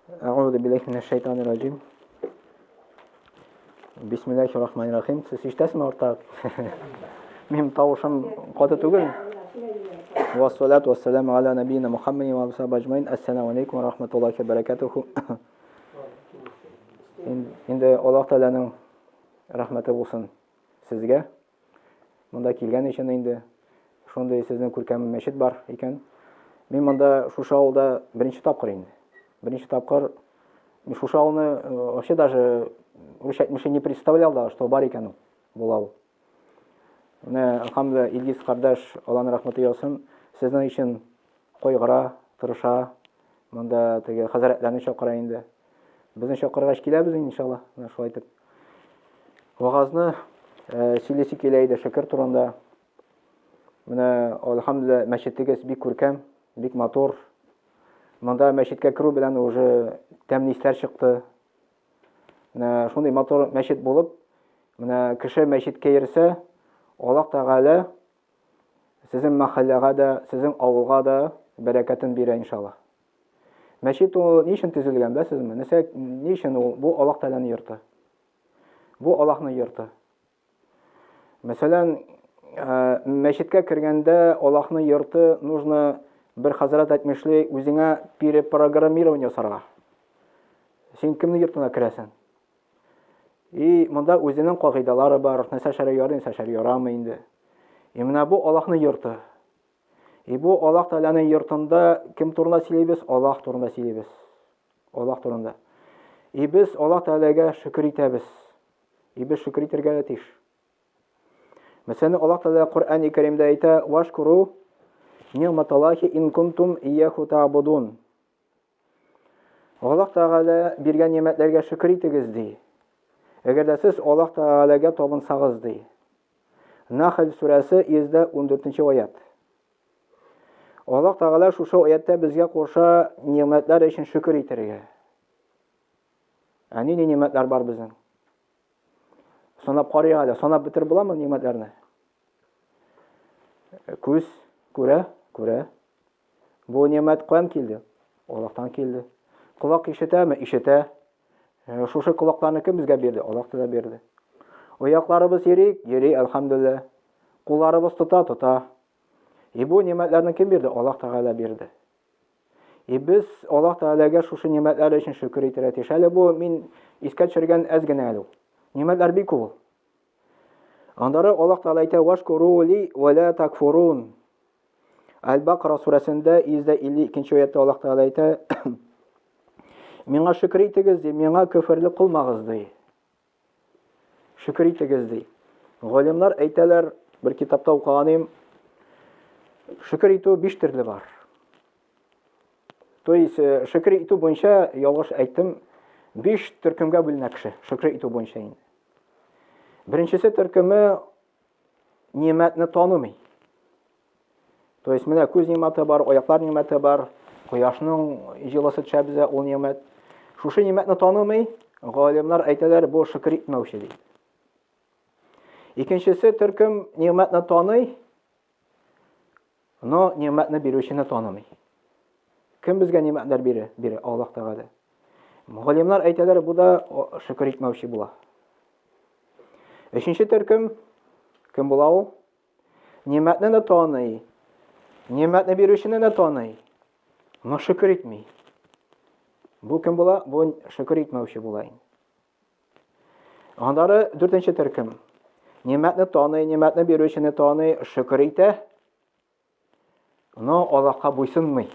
أعوذ بالله من الشيطان الرجيم. بسم الله الرحمن الرحيم. Siz ишетәсезме артта? Минем тавышым каты түгел. Вассалату вассаламу аля набийина Мухаммадин ва асхабы аджмаин. Ассаламу алейкум ва рахматуллахи ва баракатуху. Инде Аллаһ Тәгаләнең рәхмәте булсын сезгә. Монда килгән өчен инде шундый сезнең күркәм мәчет бар икән. Мин монда шушы авылда беренче тапкыр инде. Беренче тапкыр шушы авылны вообще даже уже не представлял, да, что бар икән бу авыл. Менә Алхамдулилла Илгиз кардәш, Аллаһның рәхмәте яусын, сезнең өчен кайгыра, тырыша. Монда теге хәзрәтләрне чакыра инде. Безне чакыргач киләбез иншалла. Менә шулай итеп. Вагазны сөйләсе килә иде шәкер турында. Менә Алхамдулилла мәчетегез бик күркәм, бик матур. Монда мәчеткә керү белән уже тәмнисләр чыкты. Менә шундый матур мәчет булып, менә кеше мәчеткә йөрсә, Аллаһ Тәгалә сезнең мәхәлләгә дә, сезнең авылга да бәрәкәтен бирә иншалла. Мәчет ул ни өчен төзелгән, беләсезме? Ни өчен ул? Бу Аллаһ Тәгаләнең йорты. Бу Аллаһның йорты. Мәсәлән, мәчеткә кергәндә Аллаһның йорты нужно бер хәзрәт әйтмешли, үзеңә перепрограммирование ясарга. Син кемнең йортына керәсең? И монда үзенең кагыйдалары бар, нәрсә шәрә ярый, нәрсә шәрә ярамый инде. И менә бу Аллаһның йорты. И бу Аллаһ Тәгаләнең йортында кем турында сөйлибез? Аллаһ турында сөйлибез. Аллаһ турында. И без Аллаһ Тәгаләгә шөкер итәбез. И без шөкер итәргә тиеш. Мәсәлән, Аллаһ Тәгалә Коръән-и Кәримдә әйтә: "Вашкуру ниъматаллахи ин кунтум ияху та'будун." Аллаһ Тәгалә биргән нимәтләргә шөкер итегез ди. Әгәр дә сез Аллаһ Тәгаләгә табынсагыз ди. Нахл сүрәсе 114-нче аят. Аллаһ Тәгалә шушы аятта безгә куша нимәтләр өчен шөкер итәргә. Әни нимәтләр бар безнең? Санап карый әле, санап бетер буламы нимәтләрне? Күз күрә. Бу нимәт каян килде? Аллаһтан килде. Колак ишетәме? Ишетә. Шушы колакларны кем безгә бирде? Аллаһ Тәгалә бирде. Аякларыбыз йөри, әлхәмдүлилләh. Кулларыбыз тота. И бу нимәтләрне кем бирде? Аллаһ Тәгалә бирде. И без Аллаһ Тәгаләгә шушы нимәтләр өчен шөкер итәргә тиеш. Әле бу мин искә төшергән әз генә әле. Нимәтләр бик күп. Андары Аллаһ Тәгалә әйтә: "Вашкуру ли ва ла такфурун." Аль-Бакара сүрәсендә 152-нче аятта Аллаһ Тәгалә әйтә: "Миңа шөкер итегез ди, миңа күферлек кылмагыз ди." Шөкер итегез ди. Галимнар әйтәләр, бер китапта укыганым, шөкер итү 5 төрле бар. То есть шөкер итү буенча ялгыш әйттем, 5 төркемгә бүленә кеше. Шөкер итү буенча инде. Беренчесе төркеме нимәтне танымый. То есть менә күз нимәте бар, аяклар нимәте бар, кояшның җылысы төшә безгә ул нимәт. Шушы нимәтне танымый, галимнар әйтәләр, бу шөкер итмәүче ди. Икенчесе төркем нимәтне таный, но нимәтне бирүчене танымый. Кем безгә нимәтләр бирә? Аллаһ Тәгалә. Галимнар әйтәләр, бу да шөкер итмәүче була. Өченче төркем кем була ул? Нимәтне дә таный, нимәтне бирүчене дә таный, но шөкер итми. Бу кем була? Бу шөкер итмәүче була. Андары 4-нче төркем. Нимәтне таный, нимәтне бирүчене таный, шөкер итә, но Аллаһка буйсынмый.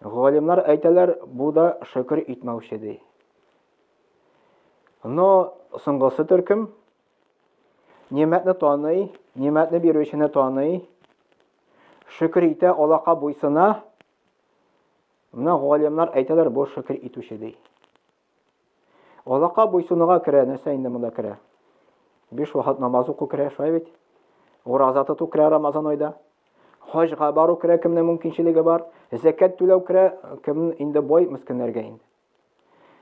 Галимнар әйтәләр, бу да шөкер итмәүче ди. Но соңгысы төркем нимәтне таный, нимәтне бирүчене таный, шөкер итә, Аллаһка буйсына. Менә галимнар әйтәләр, бу шөкер итүче ди. Аллаһка буйсынуга керә, нәрсә инде монда керә? 5 вакыт намаз уку керә, шулай бит. Ураза тоту керә Рамазан айда. Хаҗга бару керә, кемнең мөмкинчелеге бар. Закат түләү керә, кем инде бай мискиннәргә инде.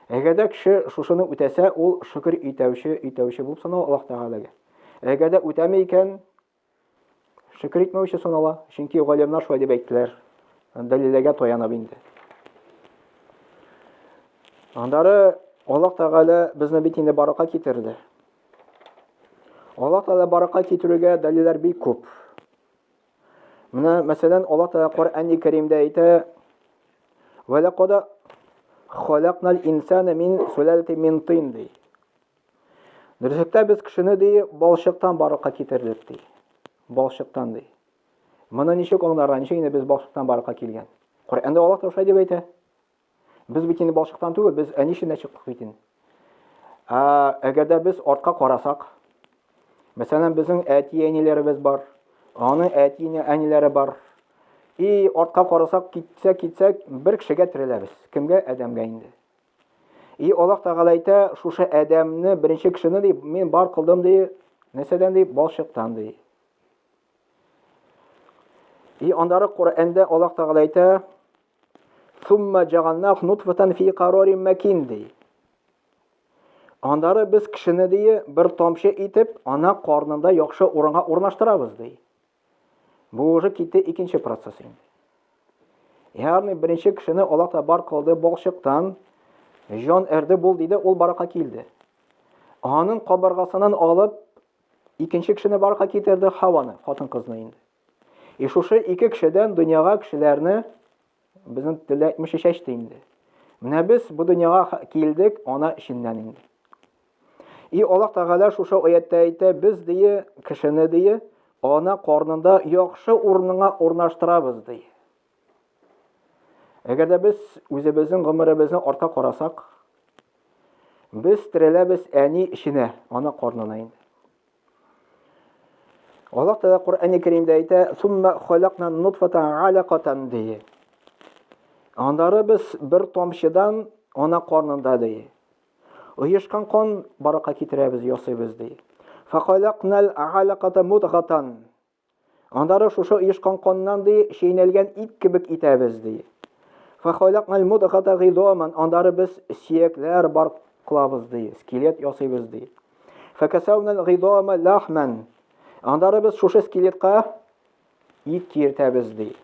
Әгәр дә кеше шушыны үтәсә, ул шөкер итәүче булып санала Аллаһ Тәгаләгә. Әгәр дә үтәмәй икән, шөкер итмәүче санала. Чөнки галимнар шулай дип әйттеләр. Дәлилләргә таянып инде. Андары Аллаһ Тәгалә безне бит инде баракка китерде. Аллаһ Тәгалә баракка китерүгә дәлилләр бик күп. Менә мәсәлән, Аллаһ Тәгалә Коръән-и Кәримдә әйтә: "Ва лaqad халакнал инсана мин сулалатин мин тин" ди. Дөрестә без кешене ди балчыктан баракка китердек ди. Балчыктан ди. Моны ничек аңларга, ничек инде без балчыктан баракка килгән? Коръәндә Аллаһ Тәгалә дип әйтә. Без бит инде балчыктан түгел, без әнишенә чыктык бит инде. Әгәр дә біз артка карасак, мәсәлән, безнең әти-әниләребез бар, аның әти-әниләре бар. И артка карасак, китсәк, бер кешегә тереләбез. Кемгә? Адәмгә инде. И Аллаһ Тәгалә әйтә, шушы Адәмне, беренче кешене ди, мин бар кылдым ди, нәрсәдән ди, балчыктан ди. И андары Коръәндә Аллаһ Тәгалә әйтә: "Сумма джагалнах нутфатан фи карарин макин" ди. Андары без кешене ди бер тамчы итеп, ана карнында яхшы урынга урнаштырабыз ди. Бу уже китте икенче процесс инде. Ягъни беренче кешене Аллаһ та бар кылды балчыктан, җан әрде бул диде, ул баракка килде. Аның кабыргасыннан алып, икенче кешене баракка китерде, Хаваны, хатын-кызны инде. И шушы ике кешедән дөньяга кешеләрне безнең телдә әйтмешә чәчте инде. Менә без бу дөньяга килдек ана эченнән инде. И Аллаһ Тәгалә шушы аятта әйтә, без ди кешене ди ана карнында яхшы урынга урнаштырабыз ди. Әгәр дә без үзебезнең гомеребезне артка карасак, без тереләбез әни эченә, ана карнына инде. Аллаһ Тәгалә Коръән-и Кәримдә әйтә: "Сумма халакна нутфатан алaqatan" ди. Андары без бер тамчыдан ана карнында ди. Оешкан кан баракка китерәбез, ясыйбыз ди. Фахалакнал алaqata мудгатан. Андары шушы оешкан каннан ди шәйнәлгән ит кебек итәбез ди. Фахалакнал мудгата гидаман. Андары без сөякләр бар кылабыз ди, скелет ясыйбыз ди. Факасавнал гидама лахман. Андары без шушы скелетка ит киертәбез ди.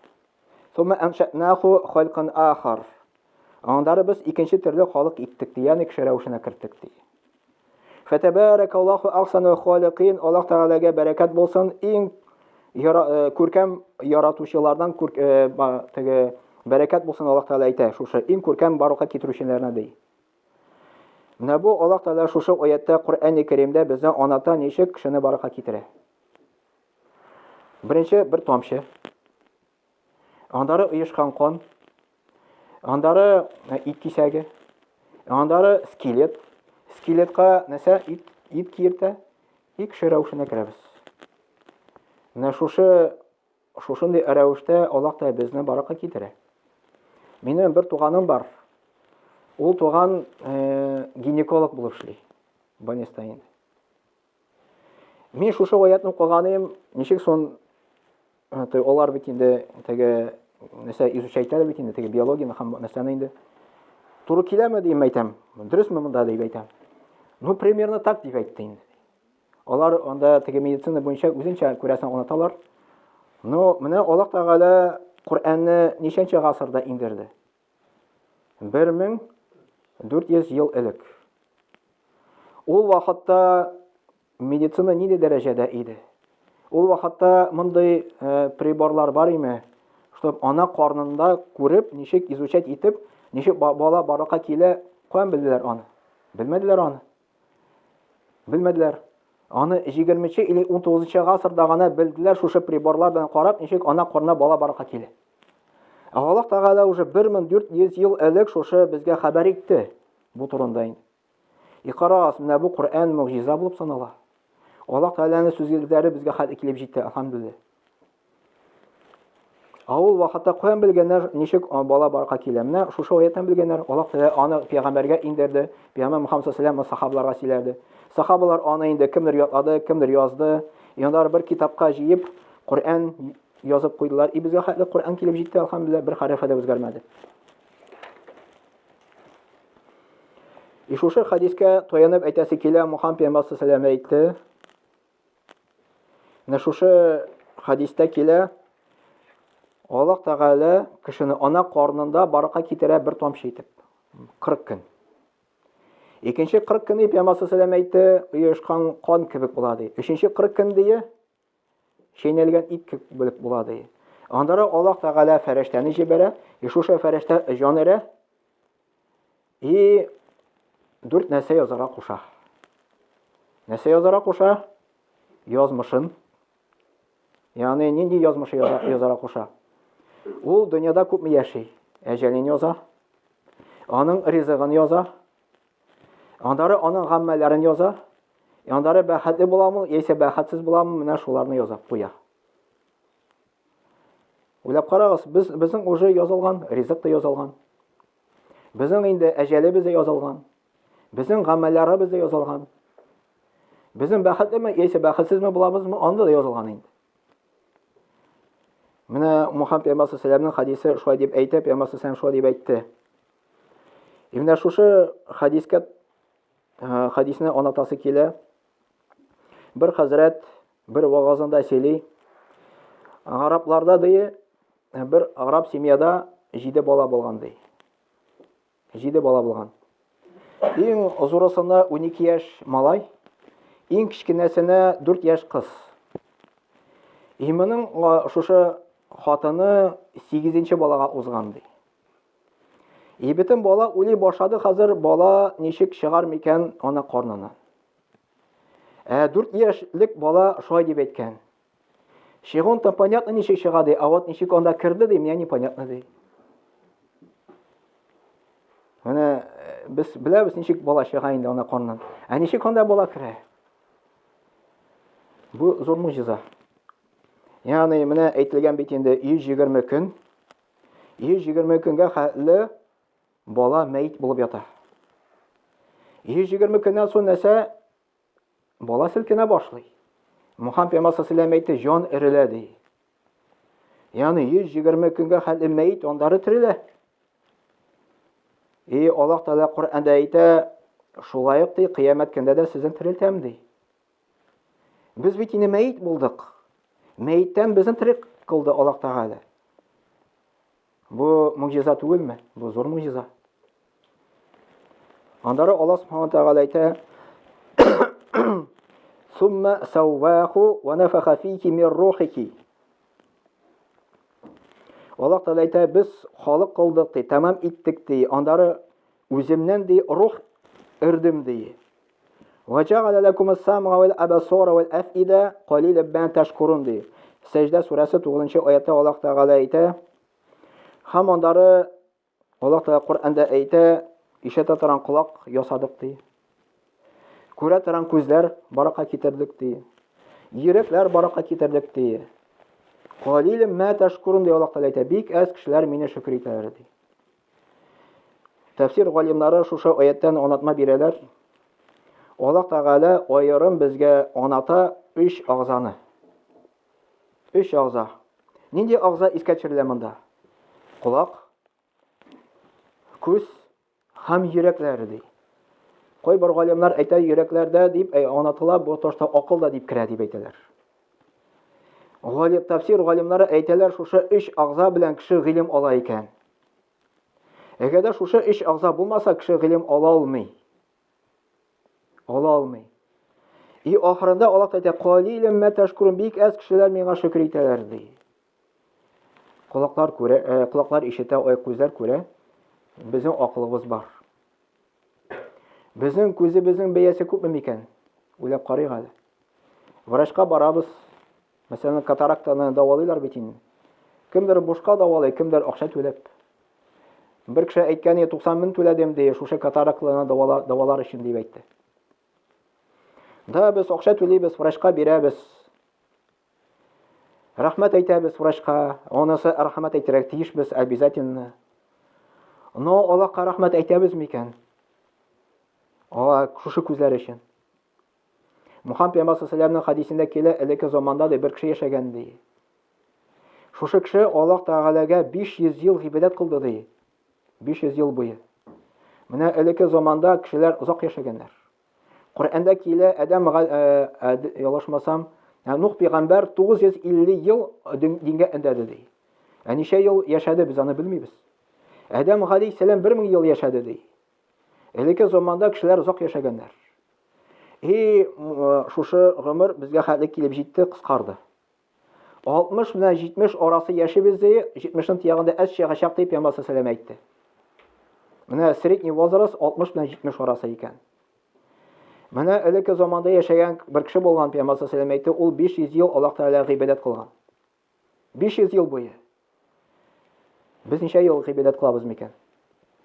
Сумма аншатнаху халкан ахар. Андары без икенче төрле халык иттек ди, ягъни кеше рәвешенә керттек ди. Фатабаракаллаху ахсанул халикин. Аллаһ Тәгаләгә бәрәкәт булсын, иң күркәм яратучылардан теге бәрәкәт булсын Аллаһ Тәгалә әйтә, шушы иң күркәм баракка китерүчеләренә ди. Менә бу Аллаһ Тәгалә шушы аятта Коръән-и Кәримдә безне аната ничек кешене баракка китерә. Беренче бер тамчы. Андары оешкан кан. Андары ит кисәге. Андары скелет. Скелетка нәрсә ит киертә? Кеше рәвешенә керәбез. Менә шушындый рәвештә Аллаһ та безне баракка китерә. Минем бер туганым бар. Ул туган гинеколог булып эшли. Больниста инде. Мин шушы аятны укыганым, ничек сон алар бит инде теге нәрсә изучайталар бит инде теге биологияны һәм нәрсәне инде. Туры киләме дип әйтәм. Дөресме монда дип әйтәм. Ну, примерно так дип әйтте инде. Алар анда теге медицина буенча үзенчә күрәсен аңлаталар. Ну, менә Аллаһ Тәгалә Коръәнне ничәнче гасырда индерде? 1400 ел элек. Ул вакытта медицина нинди дәрәҗәдә иде? Ул вакытта мондый приборлар бар име? Чтоб ана карнында күреп, ничек изучать итеп, ничек бала баракка килә, каян белделәр аны? Белмәделәр аны. Белмәделәр. Аны 20-нче или 19-нчы гасырда гына белделәр, шушы приборлар белән карап, ничек ана карнына бала баракка килә. Аллаһ Тәгалә уже 1400 ел элек шушы безгә хәбәр итте бу турында инде. Икарас, менә бу Коръән мөгъҗиза булып санала. Аллаһ Тәгаләнең сүзләре безгә хәл килеп җитте, алхамдулилlah. Ул вакытта каян белгәннәр, ничек бала баракка килә? Менә шушы аяттан белгәннәр. Аллаһ Тәгалә аны пәйгамбәргә индерде. Пәйгамбер Мөхәммәд саллаллаһу алейһи сахабаларга сөйләде. Сахабалар аны инде кемдер ятлады, кемдер язды. Яндар бер китапка җыеп, Коръән язып куйдылар. И безгә хәтле Коръән килеп җитте, алхамдулилlah, бер хәреф дә үзгәрмәде. И шушы хадискә таянып әйтәсе килә, Мөхәммәд пәйгамбер саллаллаһу алейһи әйтте. Менә шушы хадистә килә, Аллаһ Тәгалә кешене ана карнында баракка китерә бер тамчы итеп. 40 көн. Икенче 40 көн Пәйгамбер саллаллаху алейхи ва саллям әйтте, оешкан кан кебек була ди. Өченче 40 көн дие шәйнәлгән ит кебек булып була ди. Андары Аллаһ Тәгалә фәрештәне җибәрә, шушы фәрештә җан өрә, и 4 нәрсә язарга куша. Нәрсә язарга куша? Язмышын. Ягъни нинди язмышы язарга куша? Ул дөньяда күпме яши? Әҗәлен яза. Аның ризыгын яза. Андары аның гамәлләрен яза. Андары бәхетле буламы, яисә бәхетсез буламы, менә шуларны яза куя. Уйлап карагыз, безнең уже язылган, ризык та язылган. Безнең инде әҗәлебез дә язылган. Безнең гамәлләребез дә язылган. Безнең бәхетлеме, яисә бәхетсезме буламызмы, анда да язылган инде. Менә Мухаммад Пәйгамбер саллаллаху хадисе шулай дип әйтә, Пәйгамбер саллаллаху шулай дип әйтте. Менә шушы хадисне анатасы килә. Бер хәзрәт бер вагызында сөйли. Арабларда ди, бер араб семьяда 7 бала булган ди. 7 бала булган. Иң зурысына 12 яшь малай, иң кичкенәсенә 4 яшь кыз. Моның шушы хатыны 8нче балага узган ди. Бөтен бала уйлый башлады, хәзер бала ничек чыгар микән ана карнына. 4 яшьлек бала шулай дип әйткән. Чыгын-то понятно ничек чыга ди, а вот ничек анда кирде ди, мне непонятно ди. Менә без беләбез ничек бала чыга инде ана карнынан. Ничек анда бала керә? Бу зур муҗиза. Ягъни менә әйтелгән бит инде 120 көн. 120 көнгә хәтле бала мәйт булып ята. 120 көннән соң нәрсә? Бала селкенә башлый. Мухаммад Пәйгамбер саллаллаху алейхи ва саллям әйтте, җан эрелә ди. Ягъни 120 көнгә хәтле мәйт андары терелә. Аллаһ Тәгалә Коръәндә әйтә, шулай ук ди, кыямәт көндә дә сезне терелтәм ди. Без бит инде мәйт булдык. Мәйттән безне терек кылды Аллаһ Тәгалә. Бу муҗиза түгелме? Бу зур муҗиза. Андары Аллаһ Субханаһу Тәгалә әйтә, ثم سواه ونفخ فيك من روحك. Аллаһ Тәгалә әйтә, без халык кылдык ди, тәмам иттек ди. Андары үземнән ди рух ирдем ди. وجعل لكم السمع والأبصار والأفئدة قليلا ما تشكرون ди. Сәҗдә сүрәсе 9-нчы аятта Аллаһ Тәгалә әйтә, һәм андары Аллаһ Тәгалә Коръәндә әйтә, ишетә торган колак ясадык ди. Күрә торган күзләр баракка китердек ди. Йөрәкләр баракка китердек ди. Qalilun ma tashkurun ди Аллаһ Тәгалә әйтә. Бик аз кешеләр мине шөкр итәләр ди. Тәфсир галимнары шушы аяттан анатма бирәләр. Аллаһ Тәгалә аерым безгә аната 3 агзаны. 3 агза. Нинди агза искә төшерелә монда? Колак, күз һәм йөрәкләр ди. Кайбер галимнар әйтә, йөрәкләрдә дип анатыла, бу ташта акыл да дип керә дип әйтәләр. Тәфсир галимнары әйтәләр, шушы 3 агза белән кеше гыйлем ала икән. Әгәр шушы 3 агза булмаса, кеше гыйлем ала алмый. Ала алмый. И ахырында Аллаһ әйтә, "Qalilun ma tashkurun", бик аз кешеләр миңа шөкр итәләр ди. Колаклар күрә, колаклар ишетә, күзләр күрә. Безнең акылыбыз бар. Безнең күзебезнең бәясе күпме микән? Уйлап карыйк әле. Врачка барабыз. Мәсәлән, катарактаны давалыйлар бит инде. Кемдер бушка давалый, кемдер акча түләп. Бер кеше әйткән, 90 мең түләдем ди, шушы катарактларны давалар өчен дип әйтте. Да без акча түлибез, врачка бирәбез. Рәхмәт әйтәбез врачка, онысы рәхмәт әйтәргә тиешбез обязательно. Но Аллаһка рәхмәт әйтәбез микән? Шушы күзләр өчен. Мухаммад Пәйгамбер саллаллаху хадисендә килә, элекке заманда да бер кеше яшәгән ди. Шушы кеше Аллаһ Тәгаләгә 500 ел гыйбадәт кылды ди. 500 ел буе. Менә элекке заманда кешеләр узак яшәгәннәр. Коръәндә килә, Адам ялашмасам, Нух пәйгамбәр 950 ел дингә өндәде ди. Ничә ел яшәде, без аны белмибез. Адам алейһиссалам 1000 ел яшәде ди. Элекке заманда кешеләр озак яшәгәннәр. Шушы гомер безгә хәтле килеп җитте, кыскарды. 60 белән 70 арасы яшибез ди, 70-ның тиягында әз чыгачак дип Пәйгамбер саллаллаху алейһи әйтте. Менә средний возраст 60 белән 70 арасы икән. Менә элекке заманда яшәгән бер кеше булган Пәйгамбер саллаллаху алейһи әйтте, ул 500 ел Аллаһ Тәгаләгә гыйбадәт кылган. 500 ел буе. Без ничә ел гыйбадәт кылабыз микән?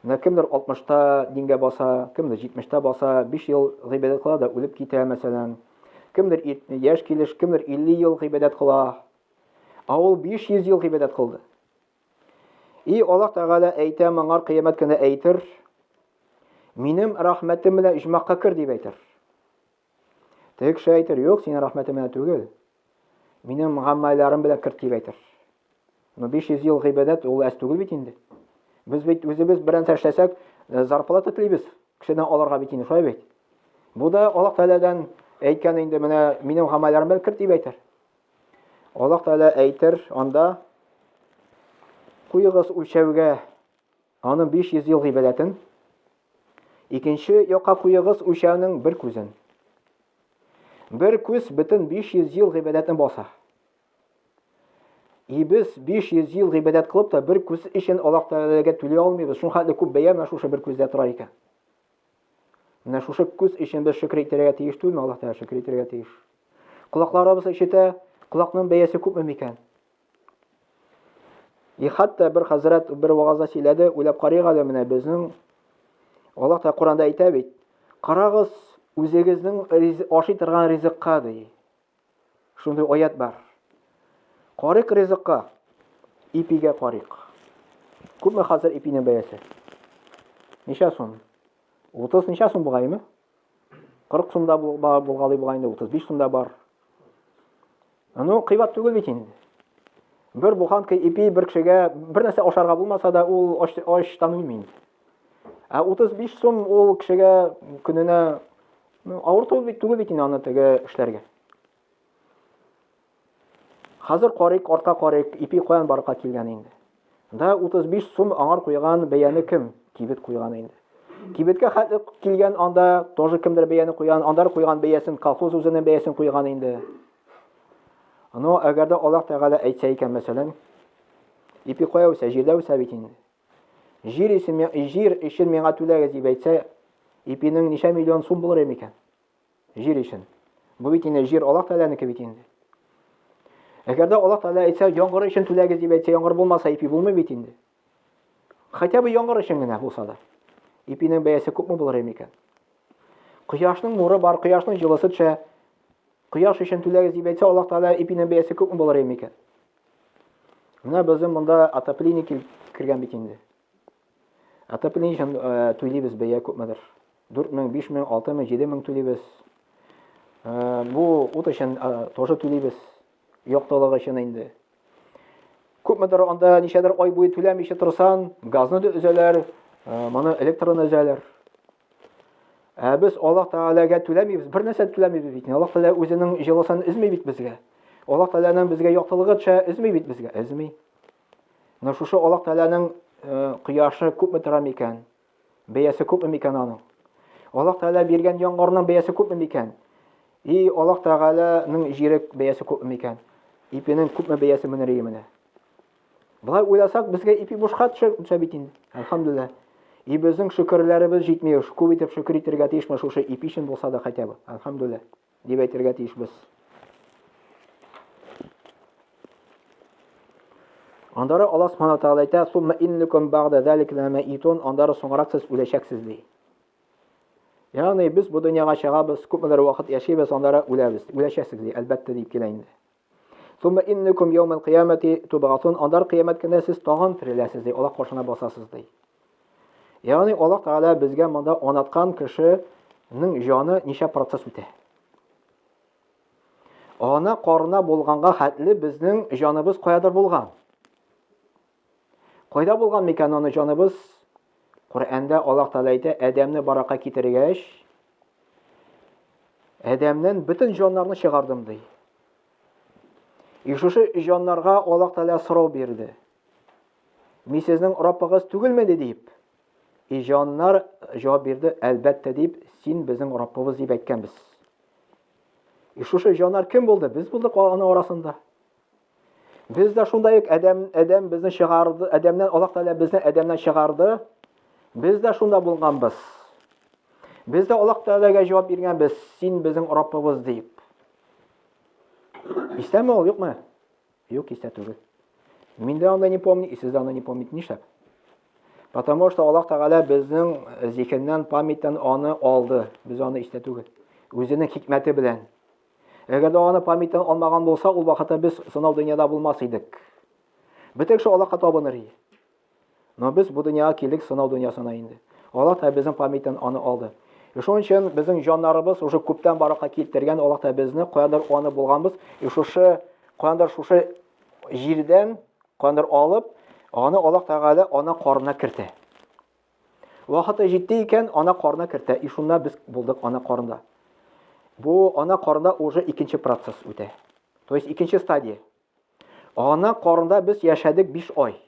Менә кемдер 60-та дингә баса, кемдер 70-та баса, 5 ел гыйбадәт кыла да үлеп китә мәсәлән. Кемдер яшь килеш, кемдер 50 ел гыйбадәт кыла. Ул 500 ел гыйбадәт кылды. Аллаһ Тәгалә әйтә, моңар кыямәт көне әйтер, минем рәхмәтем белән иҗмакка кер дип әйтер. Теге кеше әйтер, юк, синең рәхмәтең белән түгел. Минем гамәлләрем белән кер дип әйтер. 500 ел гыйбадәт ул әз түгел бит инде. Без бит үзебез белән эшләсәк, зарплата телибез. Кешедән алырга бит инде, шулай бит. Бу да Аллаһ Тәгаләдән әйткән инде, менә минем гамәлләрем белән кер дип әйтер. Аллаһ Тәгалә әйтер, анда куйыгыз үлчәүгә аның 500 ел гыйбадәтен, икенче якка куйыгыз үлчәүнең бер күзен. Бер күз бөтен 500 ел гыйбадәтен баса. Без 500 ел гыйбадәт кылып та бер күз өчен Аллаһ Тәгаләгә түли алмыйбыз. Шуның хәтле күп бәя менә шушы бер күздә тора икән. Менә шушы күз өчен без шөкр итәргә тиеш түгелме? Аллаһ Тәгалә шөкр итәргә тиеш. Колакларыбыз ишетә, колакның бәясе күпме микән? Хәтта бер хәзрәт бер вагызда сөйләде, уйлап карыйк әле, менә безнең Аллаһ Тәгалә Коранда әйтә бит, карагыз үзегезнең ашый торган ризыкка ди. Шундый аят бар. Карык ризыкка, ипигә карык. Күпме хәзер ипинең бәясе? Ничә сум? 30 ничә сум бугаймы? 40 сумда булгалый бугай инде, 35 сумда бар. Кыйбат түгел бит инде. Бер буханка ипи бер кешегә бер нәрсә ашарга булмаса да ул аштан үлми. 35 сум ул кешегә көненә авыр түгел бит инде аны теге эшләргә. Хәзер карык, артка карык, ипи каян барырга килгән инде. Да 35 сум аңар куйган бәяне кем? Кибет куйган инде. Кибеткә хәтле килгән анда тоже кемдер бәяне куйган, андар куйган бәясен, колхоз үзенең бәясен куйган инде. Әгәр дә Аллаһ Тәгалә әйтсә икән, мәсәлән, ипи кая үсә, җирдә үсә бит инде. Җир өчен миңа түләгез дип әйтсә, ипинең ничә миллион сум булыр икән? Җир өчен. Бу бит инде җир Аллаһ Тәгаләнеке бит инде. Әгәр дә Аллаһ Тәгалә әйтсә, яңгыр өчен түләгез дип әйтсә, яңгыр булмаса, ипи булмый бит инде. Хәтта бу яңгыр өчен генә булса да, ипинең бәясе күпме булыр икән? Кояшның нуры бар, кояшның җылысы төшә. Кояш өчен түләгез дип әйтсә, Аллаһ Тәгалә ипинең бәясе күпме булыр икән? Менә безнең монда отопление кергән бит инде. Отопление өчен түлибез бәя күпмедер? 4000, 5000, 6000, 7000 түлибез. Бу ут өчен тоже түлибез. Яктылык өчен инде. Күпмедер анда ничәдер ай буе түләмичә торсан, газны да өзәләр, моны электрны өзәләр. Без Аллаһ Тәгаләгә түләмибез, бер нәрсә түләмибез бит. Аллаһ Тәгалә үзенең җылысын изми бит безгә. Аллаһ Тәгаләнең безгә яктылыгы төшә, изми бит безгә, изми. Менә шушы Аллаһ Тәгаләнең кояшы күпме тора микән? Бәясе күпме микән аның? Аллаһ Тәгалә биргән яңгырның бәясе күпме микән? Аллаһ Тәгаләнең җире бәясе күпме микән? Ипинең күпме бәясе менә. Булай уйласак, безгә ипи бушка төшә бит инде. Әлхәмдүлиллаһ. Безнең шөкерләребез җитмәй, күп итеп шөкер итәргә тиешме шушы ипи өчен булса да хәтта. Әлхәмдүлиллаһ. Дип әйтергә тиешбез. Андары Аллаһ Субханаһу Тәгалә әйтә: "Сумма иннакум бa'да залика ламаитун", андары соңрак сез үләчәксез ди. Ягъни без бу дөньяга чыгабыз, күпмедер вакыт яшибез, андары үләбез, үләчәксез ди, әлбәттә дип килә инде. "Сумма иннакум яумал кыямати тубгатун", андар кыямәт көне сез тагын тереләсез ди, Аллаһ каршына басасыз ди. Ягъни Аллаһ Тәгалә безгә монда анаткан кешенең җаны ничә процесс үтә. Ана карына булганга хәтле безнең җаныбыз каядыр булган. Кайда булган микән аны җаныбыз? Коръәндә Аллаһ Тәгалә әйтә, Адәмне баракка китергәч, Адәмнән бөтен җаннарны чыгардым ди. Шушы җаннарга Аллаһ Тәгалә сорау бирде. Мин сезнең Раббыгыз түгелме дип. Җаннар җавап бирде, әлбәттә дип, син безнең Раббыбыз дип әйткәнбез. Шушы җаннар кем булды? Без булдык аны арасында. Без дә шундай ук Адәм безне чыгарды, Адәмнән Аллаһ Тәгалә безне Адәмнән чыгарды. Без дә шунда булганбыз. Без дә Аллаһ Тәгаләгә җавап биргәнбез, син безнең Раббыбыз дип. Истәме ул, юкмы? Юк, истә түгел. Мин дә аны не помню, и сез дә аны не помните, нишләп? Потому что Аллаһ Тәгалә безнең зихеннән, памяттан аны алды. Без аны истә түгел. Үзенең хикмәте белән. Әгәр дә аны памяттан алмаган булса, ул вакытта без сынау дөньяда булмас идек. Бетек шу Аллаһка табыныр идек. Но без бу дөньяга килдек сынау дөньясына инде. Аллаһ та безнең памяттан аны алды. Шуның өчен безнең җаннарыбыз уже күптән баракка килтергән, Аллаһ та безне каяндыр аны булганбыз. Шушы каяндыр шушы җирдән каяндыр алып, аны Аллаһ Тәгалә ана карынына кертә. Вакыты җитте икән, ана карынына кертә. Шунда без булдык ана карында. Бу ана карында уже икенче процесс үтә. То есть икенче стадия. Ана карында без яшәдек 5 ай.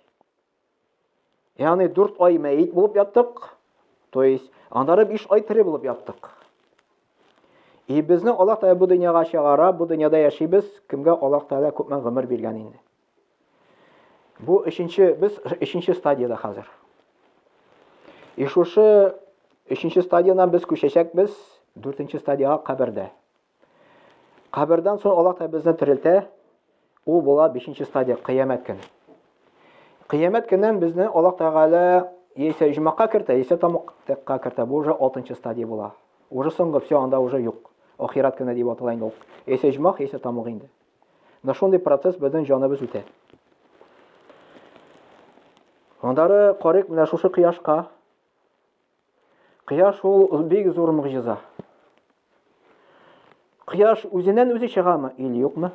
Ягъни 4 ай мәйит булып яттык. То есть андары 5 ай тире булып яттык. И безне Аллаһ Тәгалә бу дөньяга чыгара, бу дөньяда яшибез, кемгә Аллаһ Тәгалә күпме гомер биргән инде. Бу без 3нче стадияда хәзер. И шушы 3нче стадиядан без күчәчәкбез 4нче стадияга кабердә. Кабердән соң Аллаһ Тәгалә безне терелтә. Ул була 5нче стадия, кыямәт көне. Кыямәт көннән безне Аллаһ Тәгалә яисә җимакка кертә, яисә тамакка кертә. Бу уже 6нчы стадия була. Уже соңгы все, анда уже юк. Ахират көне дип атала инде ул. Яисә җимак, яисә тамак инде. На шундый процесс безнең җаныбыз үтә. Андары карык менә шушы кояшка. Кояш ул бик зур мөгъҗиза. Кояш үзеннән үзе чыгамы или юкмы?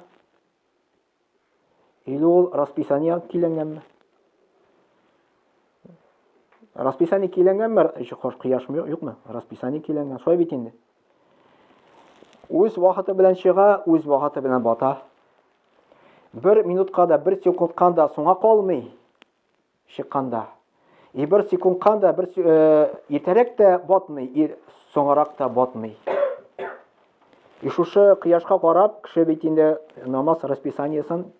Или ул расписание килгәнме? Расписание килгәнме? Кояшмы юкмы? Расписание килгән. Шулай бит инде. Үз вакыты белән чыга, үз вакыты белән бата. 1 минутка да, 1 секундка да соңга калмый чыкканда. И 1 секундка да, иртәрәк тә батмый, соңарак та батмый. И шушы кояшка карап, кеше бит инде намаз расписаниесын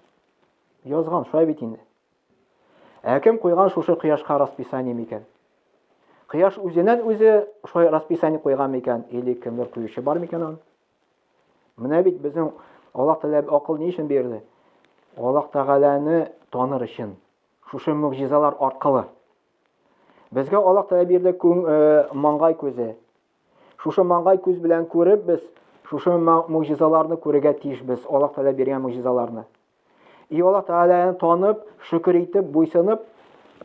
язган, шулай бит инде. Кем куйган шушы кояшка расписание микән? Кояш үзеннән үзе шулай расписание куйган микән? Или кемдер куючы бар микән аны? Менә бит безнең Аллаһ Тәгалә акыл ни өчен бирде? Аллаһ Тәгаләне таныр өчен. Шушы мөгъҗизалар аркылы. Безгә Аллаһ Тәгалә бирде маңгай күзе. Шушы маңгай күз белән күреп без шушы мөгъҗизаларны күрергә тиешбез, Аллаһ Тәгалә биргән мөгъҗизаларны. И Аллаһ Тәгаләне танып, шөкер итеп, буйсынып,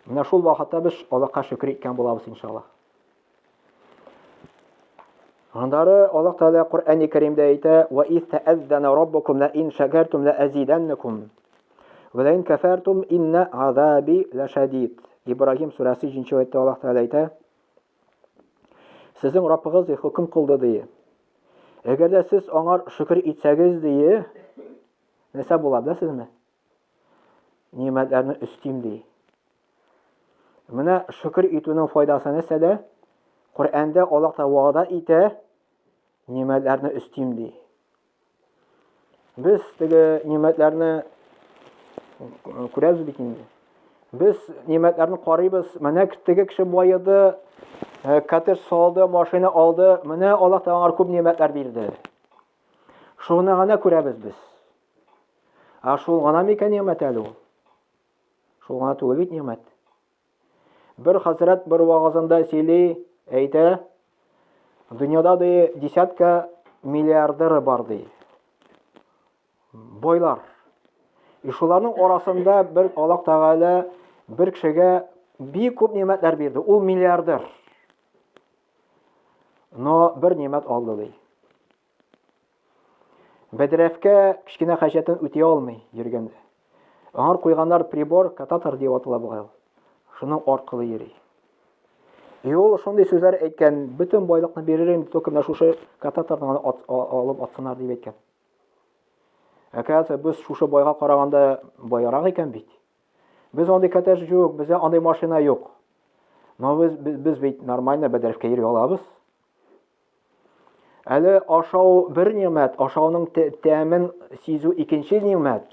менә шул вакытта без Аллаһка шөкер иткән булабыз иншаллаһ. Андары Аллаһ Тәгалә Коръән-и Кәримдә әйтә: "Ва из тә'әззәнә раббукум ла ин шакартум ла азиданнакум ва ла ин кафартум инна азаби лашадид." Ибраһим сурәсе 6нчы аятта Аллаһ Тәгалә әйтә: "Сезнең Раббыгыз хөкем кылды ди. Әгәр дә сез аңар шөкер итсәгез ди, нәрсә була беләсезме? Нимәтләрне үстим ди." Менә шөкер итүнең файдасы нәрсәдә? Коръәндә Аллаһ та вәгъдә итә, нимәтләрне үстим ди. Без теге нимәтләрне күрәбез бит инде. Без нимәтләрне карыйбыз, менә теге кеше байыды, катер салды, машина алды, менә Аллаһ та аңар күп нимәтләр бирде. Шуны гына күрәбез без. Шул гына микән нимәт әле ул? Шул гына түгел бит нимәт. Бер хәзрәт бер вагызында сөйли, әйтә, дөньяда ди десятка миллиардер бар ди. Байлар. И шуларның арасында бер Аллаһ Тәгалә бер кешегә бик күп нимәтләр бирде. Ул миллиардер. Но бер нимәт алды ди. Бәдрәфкә кичкенә хаҗәтен үти алмый йөргәндә. Аңар куйганнар прибор, кататор дип атала бугай. Шуның аркылы йөри. И ул шундый сүзләр әйткән, бөтен байлыкны биререм, только менә шушы кататорны алып атсыннар дип әйткән. Әкәсе без шушы байга караганда байрак икән бит. Без андый катаж юк, бездә андый машина юк. Но без бит нормально бәдрәфкә йөри алабыз. Әле ашау бер нимәт, ашауның тәмен сизү икенче нимәт.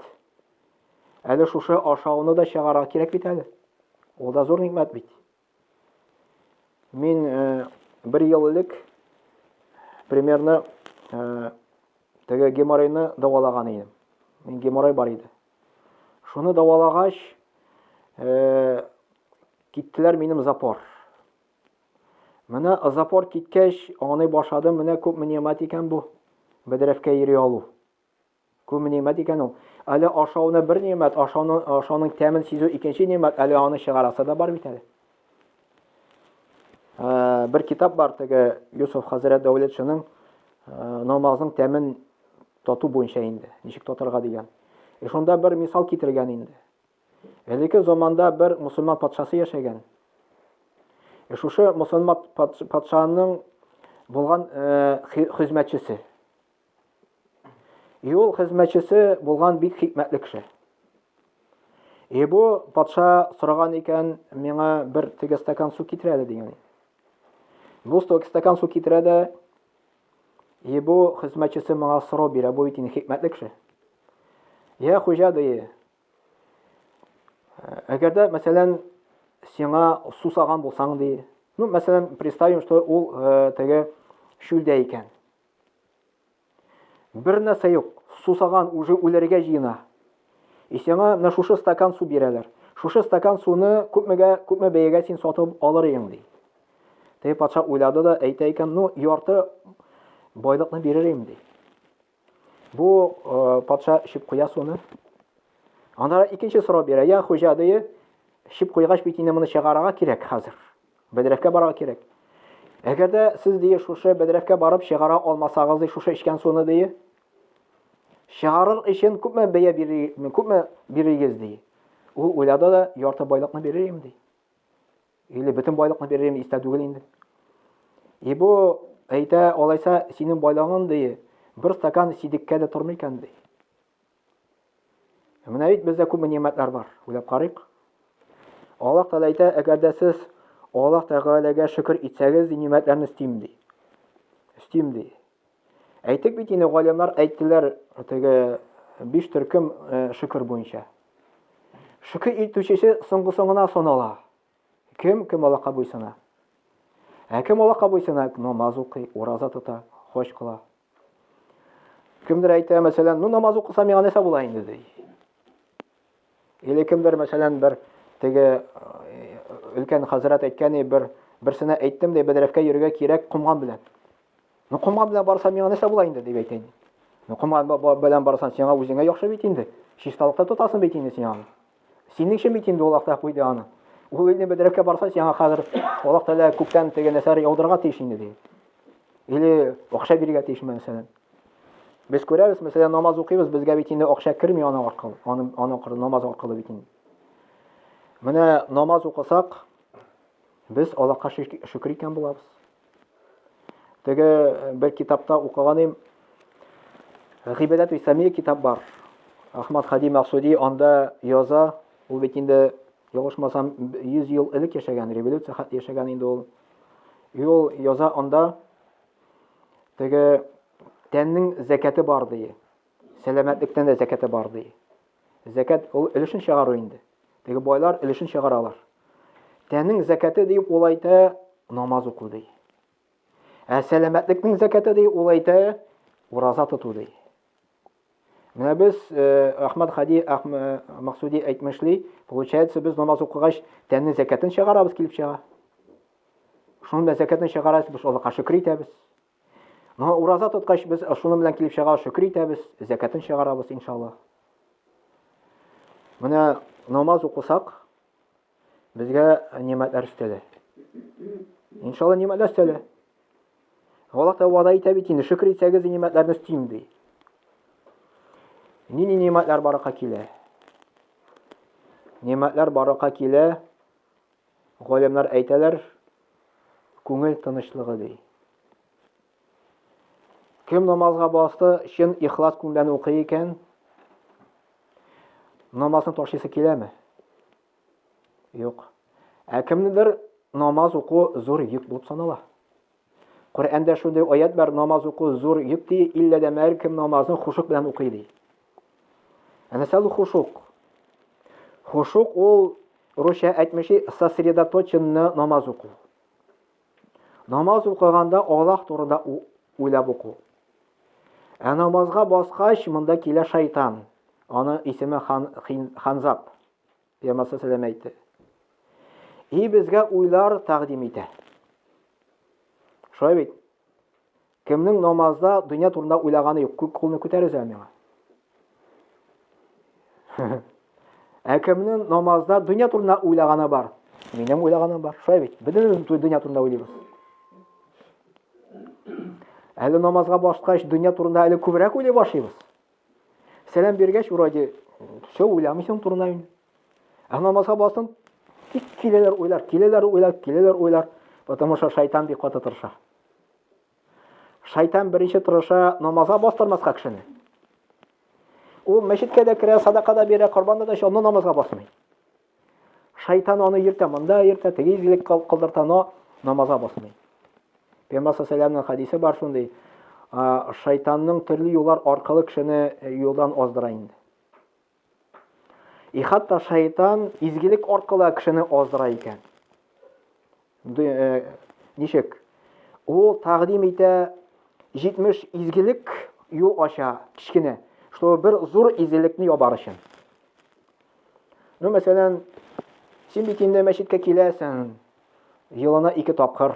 Әле шушы ашауны да чыгарга кирәк бит әле. Ул да зур нимәт бит. Мин бер ел элек примерно теге геморройны давалаган идем. Мин геморрой бар иде. Шуны давалагач, киттеләр минем запор. Менә запор киткәч, аны башладым, менә күп нимәт икән бу. Бәдрәфкә йөри алу. Күп нимәт икән ул. Әле ашауны бер нимәт, ашауның тәмен сизү икенче нимәт, әле аны чыгарасы да бар бит әле. Бер китап бар, теге Юсуф хәзрәт Дәүләтшинең намазның тәмен тату буенча инде, ничек татырга дигән. Шунда бер мисал китергән инде. Элекке заманда бер мусульман патшасы яшәгән. Шушы мусульман патшаның булган хезмәтчесе. Ул хезмәтчесе булган бик хикмәтле кеше. Бу патша сораган икән, миңа бер теге стакан су китерә әле дигән. Бу стакан су китерә дә, бу хезмәтчесе миңа сорау бирә, бу бит хикмәтле кеше. Я хуҗа ди, әгәр дә, мәсәлән, сиңа сусаган булсаң ди, ну, мәсәлән, представим, что ул теге шүлдә икән. Бер нәрсә юк, сусаган уже үләргә җыена. Сиңа менә шушы стакан су бирәләр. Шушы стакан суны күпме бәягә син сатып алыр идең ди. Теге патша уйлады да әйтә икән, ну, ярты байлыкны бирер идем ди. Бу патша ишеп куя суны. Анда икенче сорау бирә. Я хуҗа ди, ишеп куйгач бит инде моны чыгарга кирәк хәзер. Бәдрәфкә барырга кирәк. Әгәр дә сез ди шушы бәдрәфкә барып чыгара алмасагыз ди шушы ишкән суны ди, чыгарыр өчен күпме бәя бирегез ди. Ул уйлады да ярты байлыкны бирер идем ди. Или бөтен байлыкны бирер идем истә түгел инде. Бу әйтә, алайса синең байлыгың ди, бер стакан сидеккә дә тормый икән ди. Менә бит бездә күп нимәтләр бар. Уйлап карыйк. Аллаһ Тәгалә әйтә, әгәр дә сез Аллаһ Тәгаләгә шөкр итсәгез, нимәтләрне истим ди. Әйтик бит инде галимнар әйттеләр, теге 5 төркем шөкр буенча. Шөкр итүчесе соңгысына санала. Кем Аллаһка буйсына? Кем Аллаһка буйсына? Намаз укый, ураза тота, хаҗ кыла. Кемдер әйтә, мәсәлән, ну намаз укыса миңа нәрсә була инде ди. Или кемдер, мәсәлән, бер теге өлкән хәзрәт әйткән, берсенә әйттем ди, бәдрәфкә йөрергә кирәк кумган белән. Ну кумган белән барса миңа нәрсә була инде дип әйтә. Ну кумган белән барсаң сиңа үзеңә яхшы бит инде. Чисталыкта тотасың бит инде сиңа. Синең өчен бит инде Аллаһ та куйды аны. Ул инде бәдрәфкә барса сиңа хәзер Аллаһ Тәгалә күптән теге нәрсә яудырга тиеш инде ди. Или акча бирергә тиеш мәсәлән. Без күрәбез, мәсәлән, намаз укыйбыз, безгә бит инде акча кирми аны аркылы. Аны намаз аркылы бит инде. Менә намаз укысак, без Аллаһка шөкр иткән булабыз. Теге бер китапта укыган идем. Гыйбадат исламия китап бар. Ахмад Хади Максуди анда яза, ул бит инде ялгышмасам 100 ел элек яшәгән, революция яшәгән инде ул. Ул яза анда теге тәннең зәкаты бар ди. Сәламәтлектән дә зәкаты бар ди. Зәкат ул өлешен чыгару инде. Теге байлар өлешен чыгаралар. Тәннең зәкаты дип ул әйтә, намаз уку ди. Сәламәтлекнең зәкаты ди, ул әйтә, ураза тоту ди. Менә без Ахмад Хади Максуди әйтмешли, получается без намаз укыгач тәннең зәкатын чыгарабыз килеп чыга. Шуның зәкатын чыгарабыз, без Аллаһка шөкр итәбез. Но ураза тоткач без шуның белән килеп чыга, шөкр итәбез, зәкатын чыгарабыз иншаллах. Менә намаз укысак, безгә нимәтләр өстәлә. Иншаллах нимәтләр өстәлә. Аллаһ та вәгъдә итә бит инде, шөкр итсәгез нимәтләрне өстим ди. Нинди нимәтләр баракка килә? Нимәтләр баракка килә? Галимнар әйтәләр, күңел тынычлыгы ди. Кем намазга басты, чын ихлас күңелдән укый икән, намазын ташлыйсы киләме? Юк. Кемнедер намаз уку зур йөк булып санала. Коръәндә шундый аят бар, намаз уку зур йөк ди, иллә дә мәркем намазын хушук белән укый ди. Нәрсә ул хушук? Хушук ул русча әйтмеши сосредоточенный намаз уку. Намаз укыганда Аллаһ турында уйлап уку. Ә намазга баскач монда килә шайтан. Аны исеме Ханзаб. Пәйгамбер саллаллаху алейһи әйтте. И безгә уйлар тәкъдим итә. Шулай бит. Кемнең намазда дөнья турында уйлаганы юк, күк кулны күтәрегез миңа. Ә кемнең намазда дөнья турында уйлаганы бар? Минем уйлаганым бар. Шулай бит. Бөтен дөнья турында уйлыйбыз. Әле намазга башкач дөнья турында әле күбрәк уйлый башлыйбыз. Сәлам биргәч, вроде, все уйламыйсың турында. Ә намазга бассын, киләләр уйлар, потому что шайтан бик каты тырыша. Шайтан беренче тырыша намазга бастырмаска кешене. Ул мәчеткә дә керә, садака да бирә, корбанда да шуны намазга басмый. Шайтан аны йөртә, монда йөртә, теге изгелек кылдырта, но намазга басмый. Пәйгамбер саллаллаху хадисе бар шундый. Шайтанның төрле юллар аркылы кешене юлдан аздыра инде. И хатта шайтан изгелек аркылы кешене аздыра икән. Ничек? Ул тәкъдим итә 70 изгелек юл ача кичкене, что бер зур изгелекне ябар өчен. Ну, мәсәлән, син бит инде мәчеткә киләсең, елына 2 тапкыр.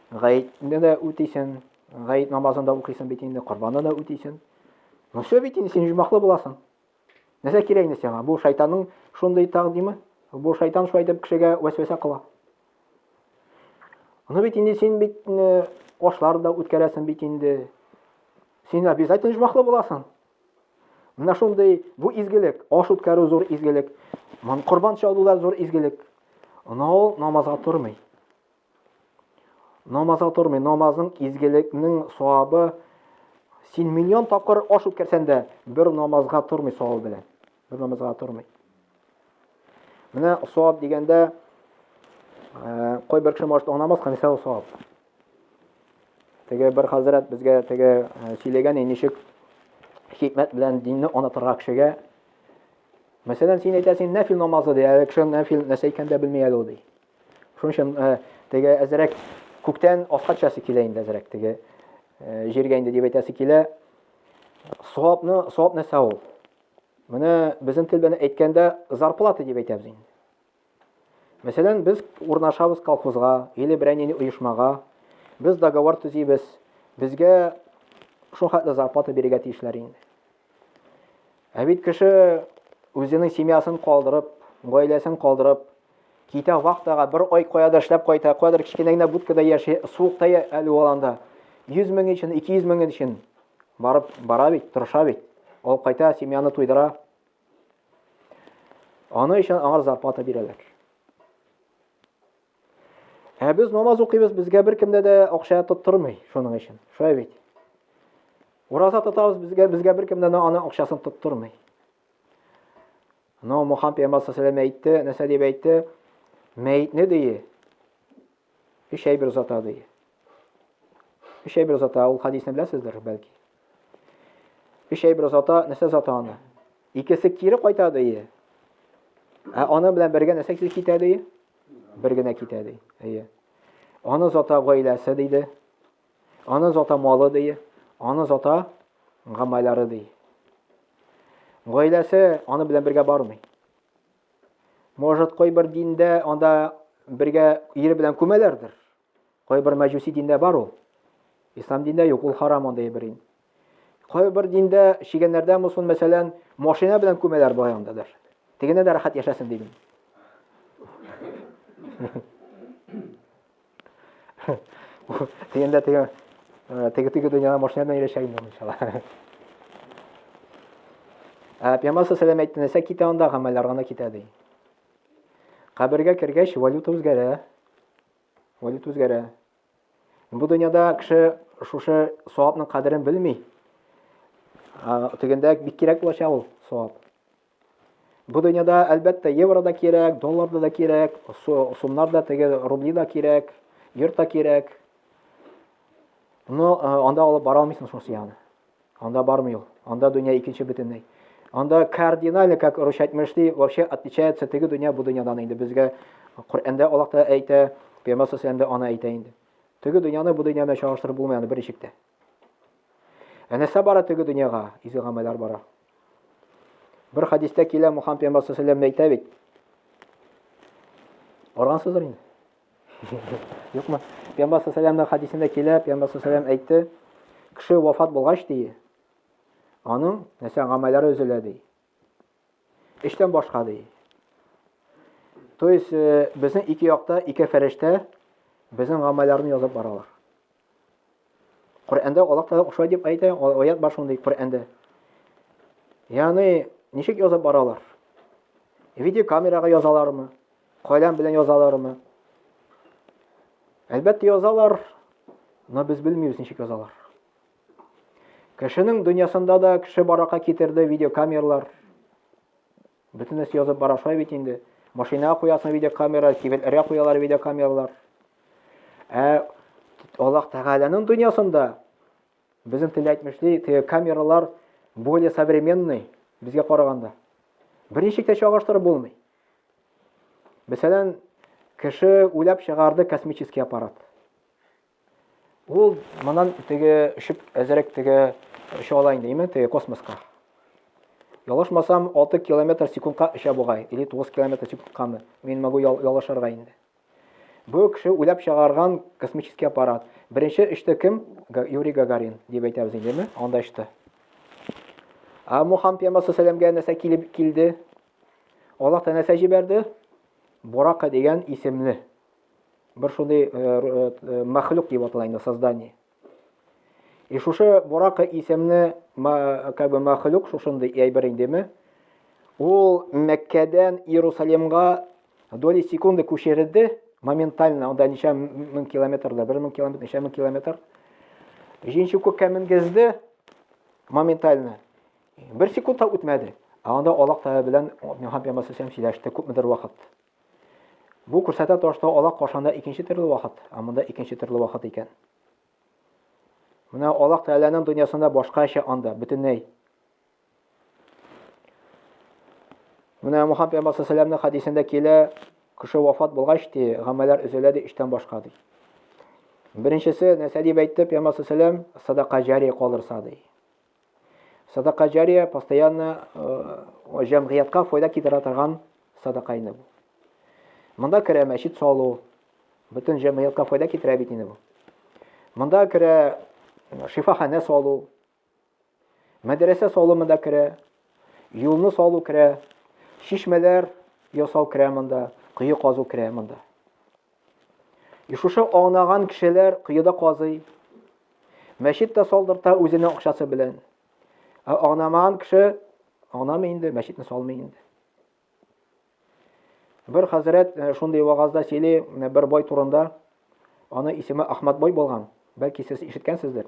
Гаетне дә үтисең, гает намазында укыйсың бит инде, корбанда да үтисең. Ну, все бит инде син җумаклы буласың. Нәрсә кирәк инде сиңа? Бу шайтанның шундый тәкъдиме? Бу шайтан шулай дип кешегә вәсвәсә кыла. Аны бит инде син бит ашлар да үткәрәсең бит инде. Син обязательно җумаклы буласың. Менә шундый бу изгелек, аш үткәрү зур изгелек, ман корбан чалулар зур изгелек. Аны намазга тормый. Намазга тормый. Намазның изгелекнең савабы син миллион тапкыр аш үткәрсәң дә бер намазга тормый савабы белән. Бер намазга тормый. Менә саваб дигәндә кой бер кеше может намаз кылса ул саваб. Теге бер хәзрәт безгә теге сөйләгән ничек хикмәт белән динне онытырга кешегә. Мәсәлән, син әйтәсең нәфил намазы ди, кеше нәфил нәрсә икән дә белмәй әле ул ди. Шуның өчен теге әзрәк күктән аскачасы килә инде әзрәк теге җиргә инде дип әйтәсе килә. Савап нәрсә ул? Менә безнең тел белән әйткәндә зарплата дип әйтәбез инде. Мәсәлән, без урнашабыз колхозга, или берәнинди оешмага, без договор төзибез, безгә шул хәтле зарплата бирергә тиешләр инде. Ә бит кеше үзенең семьясын калдырып, гаиләсен калдырып, китә вакытка бер ай каяда эшләп кайта, кадәр кичкенә генә будкада яши, суыкта әле аланда 100 мең өчен, 200 мең өчен бара бит, тырыша бит. Алып кайта, семьяны туйдыра. Аны өчен аңар зарплата бирәләр. Ә без намаз укыйбыз, безгә беркемдә дә акча тоттырмый шуның өчен. Шулай бит. Ураза тотабыз, безгә беркемдә дә аны акчасын тоттырмый. Но Мөхәммәд пәйгамбер саллаллаху алейһи әйтте, нәрсә дип әйтте? Мәйтне ди. Ишәй бер зата ди. Ишәй бер зата, ул хадисны беләсездер бәлки. Ишәй бер зата, нәрсә зата аны? Икесе кире кайта ди. Ә аны белән бергә нәрсә китә ди? Бер генә китә ди. Аны зата гаиләсе диде. Аны зата малы ди. Аны зата гамәлләре ди. Гаиләсе аны белән бергә бармый. Может, кой бер диндә анда бергә ире белән күмәләрдер. Кой бер мәҗүси диндә бар ул. Ислам диндә юк, ул харам анда ибрин. Кой бер диндә шигәннәрдә мусул мәсәлән машина белән күмәләр баяндадыр. Тегенә дә рәхәт яшәсен дигән. Тегендә теге дөньяда машина белән яшәгән иншалла. Пәйгамбер саллаллаху әйтте, нәрсә китә анда гамәлләр гына китә ди. Кабергә кергәч валюта үзгәрә. Валюта үзгәрә. Бу дөньяда кеше шушы савапның кадерен белми. Тегендә бик кирәк булачак ул савап. Бу дөньяда әлбәттә евро да кирәк, доллар да кирәк, сумнар да, теге рубли да кирәк, йорт да кирәк. Но анда алып бара алмыйсың шусы ягына. Анда бармый ул. Анда дөнья икенче бөтенләй. Анда кардинально, как Русь әйтмешли, вообще отличается теге дөнья бу дөньядан инде. Безгә Коръәндә Аллаһ та әйтә, Пәйгамбәр саллаллаһу алейһи аны әйтә инде. Теге дөньяны бу дөнья белән чагыштырып булмый аны бер ишектә. Нәрсә бара теге дөньяга? Изге гамәлләр бара. Бер хадистә килә Мухаммад Пәйгамбәр саллаллаһу алейһи әйтә бит. Аргансыздыр инде. Юкмы? Пәйгамбәр саллаллаһу алейһи хадисендә килә, Пәйгамбәр саллаллаһу алейһи әйтте, кеше вафат булгач ди, аның нәрсә гамәлләре өзелә ди. Эштән башка ди. То есть безнең ике якта ике фәрештә безнең гамәлләрне язып баралар. Коръәндә Аллаһ Тәгалә шулай дип әйтә, аят бар шундый Коръәндә. Ягъни ничек язып баралар? Видео камерага язалармы? Каләм белән язалармы? Әлбәттә язалар, но без белмибез ничек язалар. Кешенең дөньясында да кеше баракка китерде видеокамералар. Бөтен нәрсә язып бара шулай бит инде. Машинага куясың видеокамера, кибетләргә куялар видеокамералар. Аллаһ Тәгаләнең дөньясында безнең телдә әйтмешли, теге камералар более современный безгә караганда. Берничек тә чагыштырып булмый. Мәсәлән, кеше уйлап чыгарды космический аппарат. Ул моннан теге шип әзрәк теге оча ала инде, теге космоска. Ялышмасам 6 км секундка оча бугай, или 9 км секундкамы. Мин могу ялышырга инде. Бу кеше уйлап чыгарган космический аппарат. Беренче эште кем? Юрий Гагарин дип әйтәбез инде, анда эште. Мухаммад Пәйгамбәр саллаллаһу алейһи нәрсә килде? Аллаһ та нәрсә җибәрде? Бурака дигән исемле. Бер шундый мәхлук дип атала инде, создание. И шушы Бурака исемле как бы мәхлук шушындай әйбер индеме? Ул Мәккәдән Иерусалимга доли секунды күчерде моментально, анда ничә мең километрлар, 1000 километр, ничә мең километр. Җенче күккә менгезде моментально. Бер секунд та үтмәде. Анда Аллаһ Тәгалә белән Мөхәммәд Пәйгамбәр сөйләште күпмедер вакыт. Бу күрсәтә торышта Аллаһ кашанда икенче төрле вакыт, монда икенче төрле вакыт икән. Менә Аллаһ Тәгаләнең дөньясында башкача анда бөтенләй. Менә Мөхәммәд Пәйгамбәр саллаллаһу хадисендә килә, кеше вафат булгач ди, гамәлләр өзелә ди, эштән башка ди. Беренчесе нәрсә дип әйтте Пәйгамбәр саллаллаһу садака җария калырса ди. Садака җария постоянно җәмгыятькә файда китерә торган садака инде бу. Монда керә мәчет салу, бөтен җәмгыятькә файда китерә бит инде бу. Монда керә шифахана салу, мәдрәсә салу монда керә, юлны салу керә, шишмәләр ясау керә монда, кое казу керә монда. Шушы аңлаган кешеләр кыеда казый, мәчеттә салдырта үзенең акчасы белән. Аңламаган кеше аңламый инде, мәчетне салмый инде. Бер хәзрәт шундый вагызда сөйли, бер бай турында, аны исеме Ахмад бай булган. Бәлки сез ишеткәнсездер.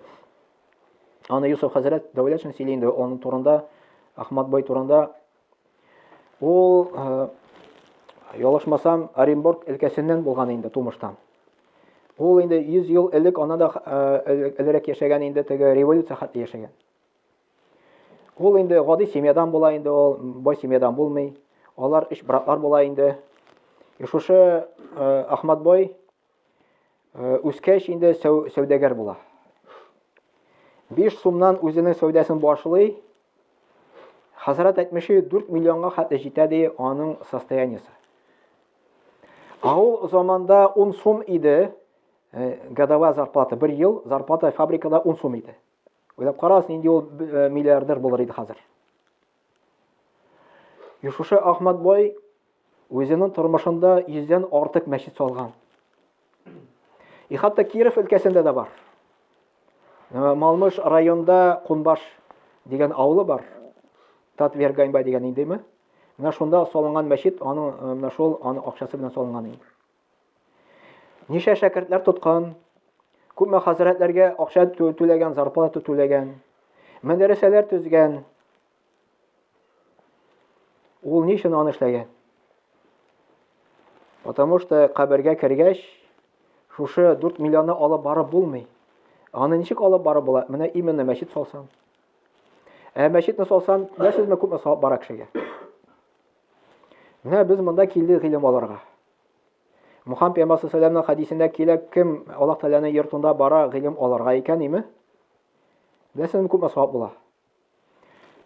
Аны Юсуф хәзрәт дәүләтшин сөйли инде, аның турында, Ахмад бай турында. Ул ялышмасам Оренбург өлкәсеннән булган инде тумыштан. Ул инде 100 ел элек аны да элерәк яшәгән инде, теге революция хәтле яшәгән. Ул инде гади семьядан була инде, ул бай семьядан булмый. Алар эш братлар була инде. Шушы Ахмад бай үскәч инде сәүдәгәр була. 5 сумнан үзенең сәүдәсен башлый. Хәзрәт әйтмеши 4 миллионга хәтле җитә ди аның состояниесе. Ул заманда 10 сум иде годовая зарплата. Бер ел зарплата фабрикада 10 сум иде. Уйлап карасын, инде ул миллиардер булыр иде хәзер. Шушы Ахмад бай үзенең тормышында 100дән артык мәчет салган. И хәтта Киров өлкәсендә дә бар. Малмыш районында Кунбаш дигән авылы бар. Татверганьба дигән индеме? Менә шунда салынган мәчет, аның менә шул аның акчасы белән салынган инде. Ничә шәкертләр тоткан, күпме хәзрәтләргә акча түләгән, зарплата түләгән, мәдрәсәләр төзгән. Ул ни өчен аны эшләгән? Потому что кабергә кергәч, шушы 4 миллионны алып барып булмый. Аны ничек алып барып була? Менә именно мәчет салсан. Мәчетне салсан, беләсезме, күпме савап бара кешегә. Менә без монда килдек гыйлем алырга. Мөхәммәд пәйгамбәр саллаллаһу хадисендә килә, кем Аллаһ Тәгаләнең йортында бара гыйлем алырга икән, име? Беләсезме, күпме савап була?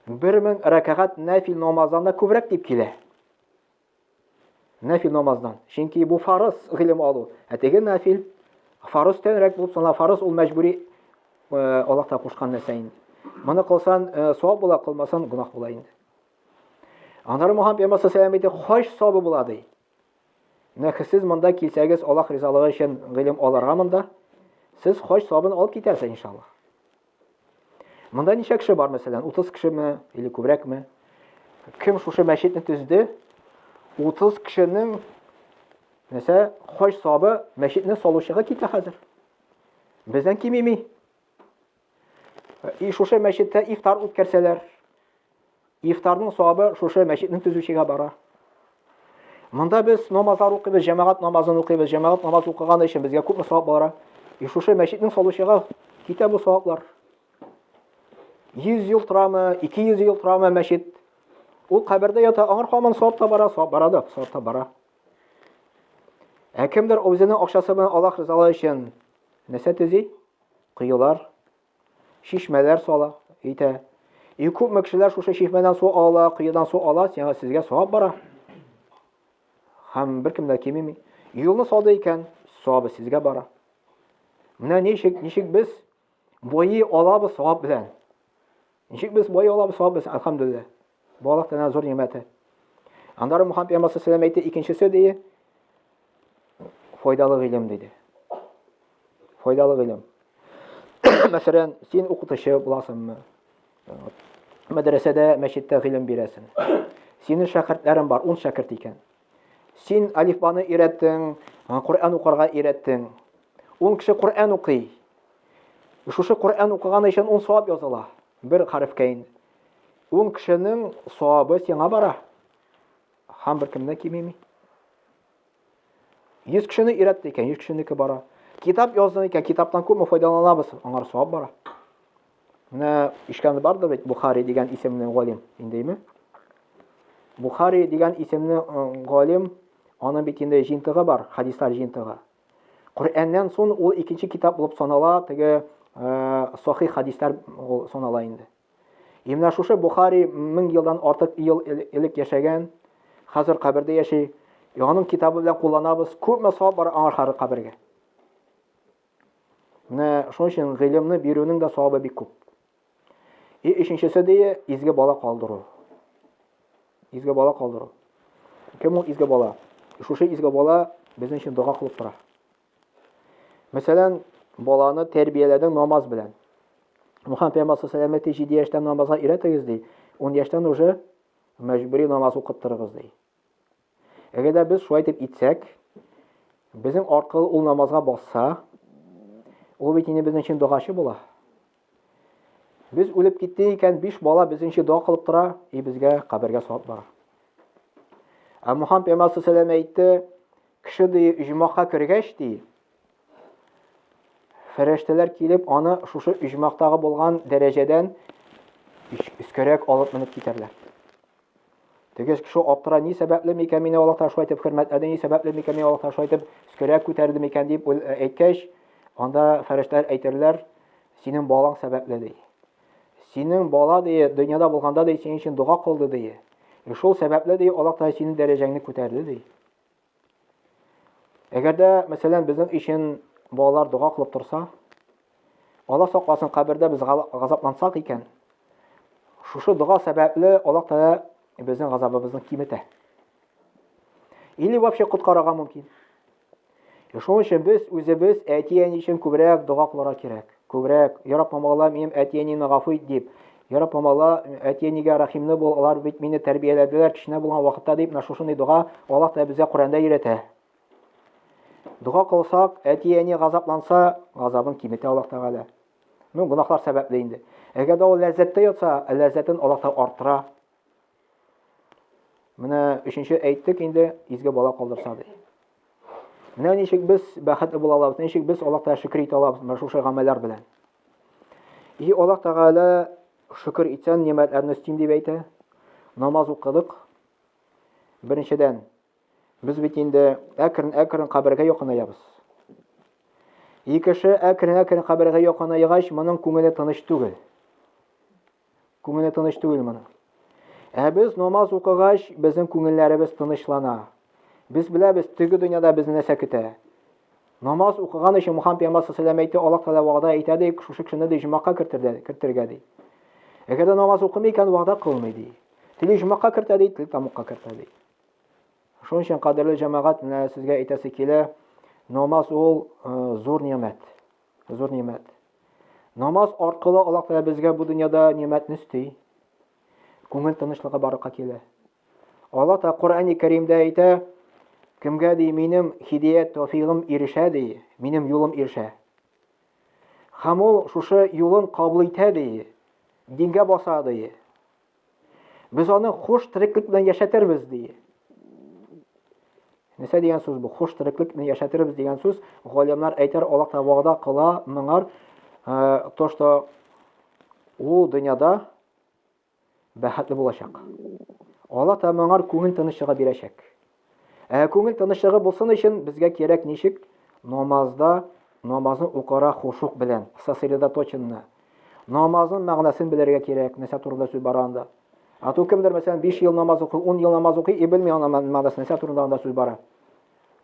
1000 рәкъат нафил намаздан да күбрәк дип килә. Нафил намаздан. Чөнки бу фарыз гыйлем алу. Теге нафил фарыз тәнрәк булып сана, фарыз ул мәҗбүри Аллаһ та кушкан нәрсә инде. Моны кылсан савап була, кылмасан гунах була инде. Аннары Мөхәммәд пәйгамбәр саллаллаһу алейһи ва сәлләм хаҗ савабы була ди. Менә сез монда килсәгез, Аллаһ ризалыгы өчен гыйлем алырга монда, сез хаҗ савабын алып китәрсез иншаллаһ. Монда ничә кеше бар мәсәлән? 30 кешеме или күбрәкме? Кем шушы мәчетне төзде? 30 кешенең нәрсә хаҗ савабы мәчетне салучыга китә хәзер. Бездән кимими. Шушы мәчеттә ифтар үткәрсәләр, ифтарның савабы шушы мәчетнең төзүчегә бара. Монда без намазлар укыйбыз, җәмәгать намазын укыйбыз, җәмәгать намаз укыган өчен безгә күпме савап бара. Шушы мәчетнең салучыга китә бу саваплар. 100 ел торамы, 200 ел торамы мәчет. Ул кабердә ята, аңар һаман савап та бара, савап бара да, савап та бара. Кемдер үзенең акчасы белән Аллаһ ризалыгы өчен нәрсә төзи? Кыюлар, шишмәләр сала, әйтә. Күпме кешеләр шушы шишмәдән су ала, кыюдан су ала, сезгә савап бара. Һәм беркем дә кимеми. Юлны салды икән, савабы сезгә бара. Менә ничек без бойы алабыз савап белән. Ничек без бойы алабыз савап белән, әлхәмдүлиллаһ. Бу Аллаһ Тәгалә зур нимәте. Аннары Мөхәммәд пәйгамбәр саллаллаһу алейһи ва сәлләм әйтте, икенчесе ди, файдалы гыйлем диде. Файдалы гыйлем. Мәсәлән, син укытучы буласыңмы? Мәдрәсәдә, мәчеттә гыйлем бирәсең. Синең шәкертләрең бар, 10 шәкерт икән. Син алифбаны өйрәттең, Коръән укырга өйрәттең. 10 кеше Коръән укый. Шушы Коръән укыган өчен 10 савап языла. Бер хәрефкә инде. 10 кешенең савабы сиңа бара. Һәм беркемдә кимеми. 100 кешене өйрәтте икән, 100 кешенеке бара. Китап яздың икән, китаптан күпме файдаланабыз, аңар савап бара. Менә ишкән бардыр бит Бухари дигән исемле галим, индеме? Бухари дигән исемле галим, аның бит инде җинтыгы бар, хадислар җинтыгы. Коръәннән соң ул икенче китап булып санала, теге сахих хадислар санала инде. Менә шушы Бухари 1000 елдан артык ел элек яшәгән, хәзер кабердә яши. Аның китабы белән кулланабыз, күпме савап бар аңар кабергә. Менә шуның өчен гыйлемне бирүнең дә савабы бик күп. Өченчесе дә изге бала калдыру. Изге бала калдыру. Кем ул изге бала? Шушы изге бала безнең өчен дуга кылып тора. Мәсәлән, баланы тәрбияләдең намаз белән. Мөхәммәд пәйгамбәр саллаллаһу алейһи ва сәлләм 7 яшьтән намазга өйрәтегез ди. 10 яшьтән уже мәҗбүри намаз укыттырыгыз ди. Әгәр без шулай дип итсәк, безнең аркылы ул намазга басса, ул бит инде безнең өчен дугачы була. Biz үлеп китте икән, 5 бала безнең өчен дуа кылып тора, безгә кабергә савап бара. Мөхәммәд пәйгамбәр саллаллаһу алейһи ва сәлләм әйтте, кеше ди иҗмагка кергәч ди, фәрештәләр килеп, аны шушы иҗмактагы булган дәрәҗәдән искәрәк алып менеп китәрләр. Теге кеше аптыра, ни сәбәпле микән мине Аллаһ та шулай итеп хөрмәтләде, ни сәбәпле микән мине Аллаһ та шулай итеп искәрәк күтәрде микән дип әйткәч, анда фәрештәләр әйтерләр, синең балаң сәбәпле ди. Синең бала ди, дөньяда булганда ди, синең өчен дуга кылды ди. Шул сәбәпле ди, Аллаһ та синең дәрәҗәңне күтәрде ди. Әгәр дә, мәсәлән, безнең өчен балалар дуга кылып торса, Аллаһ сакласын, кабердә без газаплансак икән, шушы дуга сәбәпле Аллаһ та безнең газабыбызны киметә. Или вообще коткарырга мөмкин. Шуның өчен без үзебез әти-әни өчен күбрәк дуга кылырга кирәк. Күбрәк, я Раббым, Алла, минем әти-әнине гафу ит дип, я Раббым, Алла, әти-әнигә рәхимле бул, алар бит мине тәрбияләделәр киченә булган вакытта дип, шушындай дуга Аллаһ та безгә Коръәндә өйрәтә. Дуга кылсак, әти-әни газапланса, газабын киметә Аллаһ Тәгалә. Мин гунахлар сәбәпле инде. Әгәр дә ул ләззәттә ятса, ләззәтен Аллаһ та арттыра. Менә өченче әйттек инде, изге бала калдырса ди. Менә ничек без бәхетле була алабыз, ничек без Аллаһка шөкр итә алабыз менә шушы гамәлләр белән. И Аллаһ Тәгалә шөкр итсәң нимәтләрне үстим дип әйтә. Намаз укыдык. Беренчедән, без бит инде әкрен кабергә якынаябыз. Икенче әкрен кабергә якынаягач, моның күңеле тыныч түгел. Күңеле тыныч түгел моның. Ә без намаз укыгач, безнең күңелләребез тынычлана. Без беләбез, теге дөньяда безне нәрсә көтә. Намаз укыган өчен Мөхәммәд пәйгамбәр саллаллаһу алейһи ва саллям Аллаһ Тәгалә вәгъдә итә ди, шушы кешене ди җомгага кертергә ди. Әгәр дә намаз укымый икән, вәгъдә кылмый ди. Тиле җомгага кертә ди, тиле тамукка кертә ди. Шуның өчен кадерле җәмәгать, менә сезгә әйтәсе килә, намаз ул зур нимәт. Зур нимәт. Намаз аркылы Аллаһ Тәгалә безгә бу дөньяда нимәтне өсти. Күңел тынычлыгы барлыкка килә. Аллаһ Тәгалә Коръән-и Кәримдә әйтә, кемгә ди минем һидаят тәүфигым ирешә ди, минем юлым ирешә. Һәм ул шушы юлын кабул итә ди, дингә баса ди. Без аны хуш тереклек белән яшәтербез ди. Нәрсә дигән сүз бу? Хуш тереклек белән яшәтербез дигән сүз, галимнар әйтер, Аллаһ Тәгалә вәгъдә кыла моңар, то что ул дөньяда бәхетле булачак. Аллаһ Тәгалә моңар күңел тынычлыгы бирәчәк. Күңел тынычлыгы булсын өчен безгә кирәк ничек? Намазны укыра хушук белән, сосредоточенно. Намазның мәгънәсен белергә кирәк, нәрсә турында сүз бара анда. Ату кемдер мәсәлән 5 ел намаз укый, 10 ел намаз укый, белми аны мәгънәсен, нәрсә турында анда сүз бара.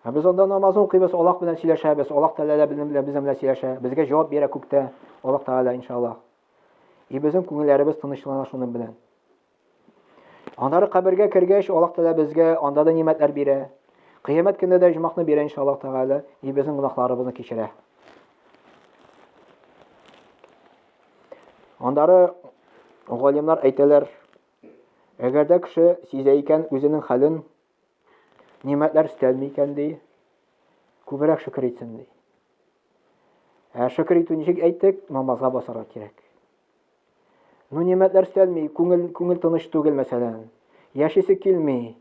Без анда намазны укыйбыз, Аллаһ белән сөйләшәбез, Аллаһ Тәгалә безнең белән сөйләшә, безгә җавап бирә күктә, Аллаһ Тәгалә иншаллаһ. Безнең күңелләребез тынычлана шуның белән. Аннары кабергә кергәч, Аллаһ Тәгалә безгә анда да нимәтләр бирә. Кыямәт көндә дә җумакны бирә иншаллаһ Тәгалә, безнең гөнаһларыбызны кичерә. Аннары галимнар әйтәләр, әгәр дә кеше сизә икән үзенең хәлен, нимәтләр өстәлми икән ди, күбрәк шөкр итсен ди. Шөкр итү ничек әйттек? Намазга басарга кирәк. Ну нимәтләр өстәлми, күңел тыныч түгел мәсәлән. Яшисе килми.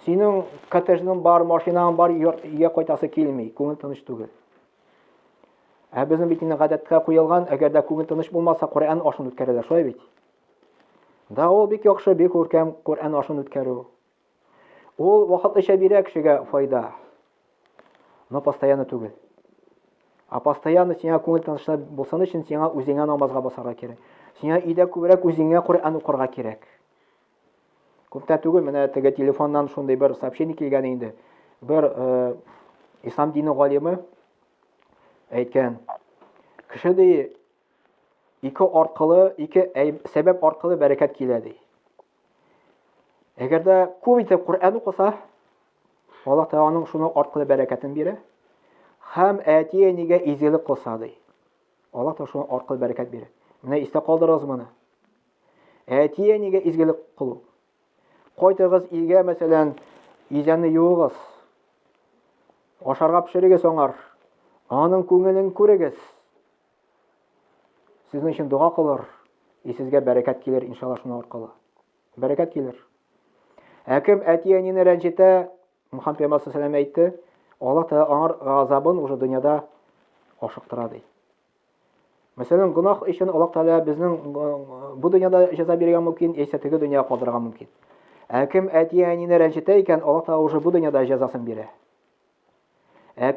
Синең коттеджың бар, машинаң бар, өйгә кайтасы килми, күңел тыныч түгел. Безнең бит инде гадәткә куелган, әгәр дә күңел тыныч булмаса, Коръән ашын үткәрәләр, шулай бит. Да ул бик яхшы, бик күркәм Коръән ашын үткәрү. Ул вакытлыча бирә кешегә файда. Но постоянно түгел. Постоянно сиңа күңел тынычлык булсын өчен сиңа үзеңә намазга басарга кирәк. Сиңа өйдә күбрәк үзеңә Коръән укырга кирәк. Күптән түгел менә теге телефоннан шундый бер сообщение килгән инде. Бер ислам дине галиме әйткән, кеше ди ике сәбәп аркылы бәрәкәт килә ди. Әгәр дә күп итеп Коръән укыса, Аллаһ Тәгаләнең шуның аркылы бәрәкәтен бирә. Һәм әти-әнигә изгелек кылса ди. Аллаһ Тәгалә шуның аркылы бәрәкәт бирә. Менә истә калдырыгыз моны. Әти-әнигә изгелек кылу. Кайтыгыз илгә мәсәлән, изәнне юыгыз. Ашарга пешерегез аңар. Аның күңелен күрегез. Сезнең өчен дуа кылыр. Сезгә бәрәкәт килер иншаллаһ шуның аркылы. Бәрәкәт килер. Кем әти-әнине рәнҗетә, Мөхәммәд пәйгамбәр саллаллаһу алейһи ва саллям әйтте, Аллаһ Тәгалә аңар газабын уже дөньяда ашыктыра ди. Мәсәлән, гунах өчен Аллаһ Тәгалә безнең бу дөньяда җәза бирергә мөмкин, яисә теге дөньяга калдырырга мөмкин. Кем әти-әнине рәнҗетә икән, Аллаһ Тәгалә уже бу дөньяда җәзасын бирә.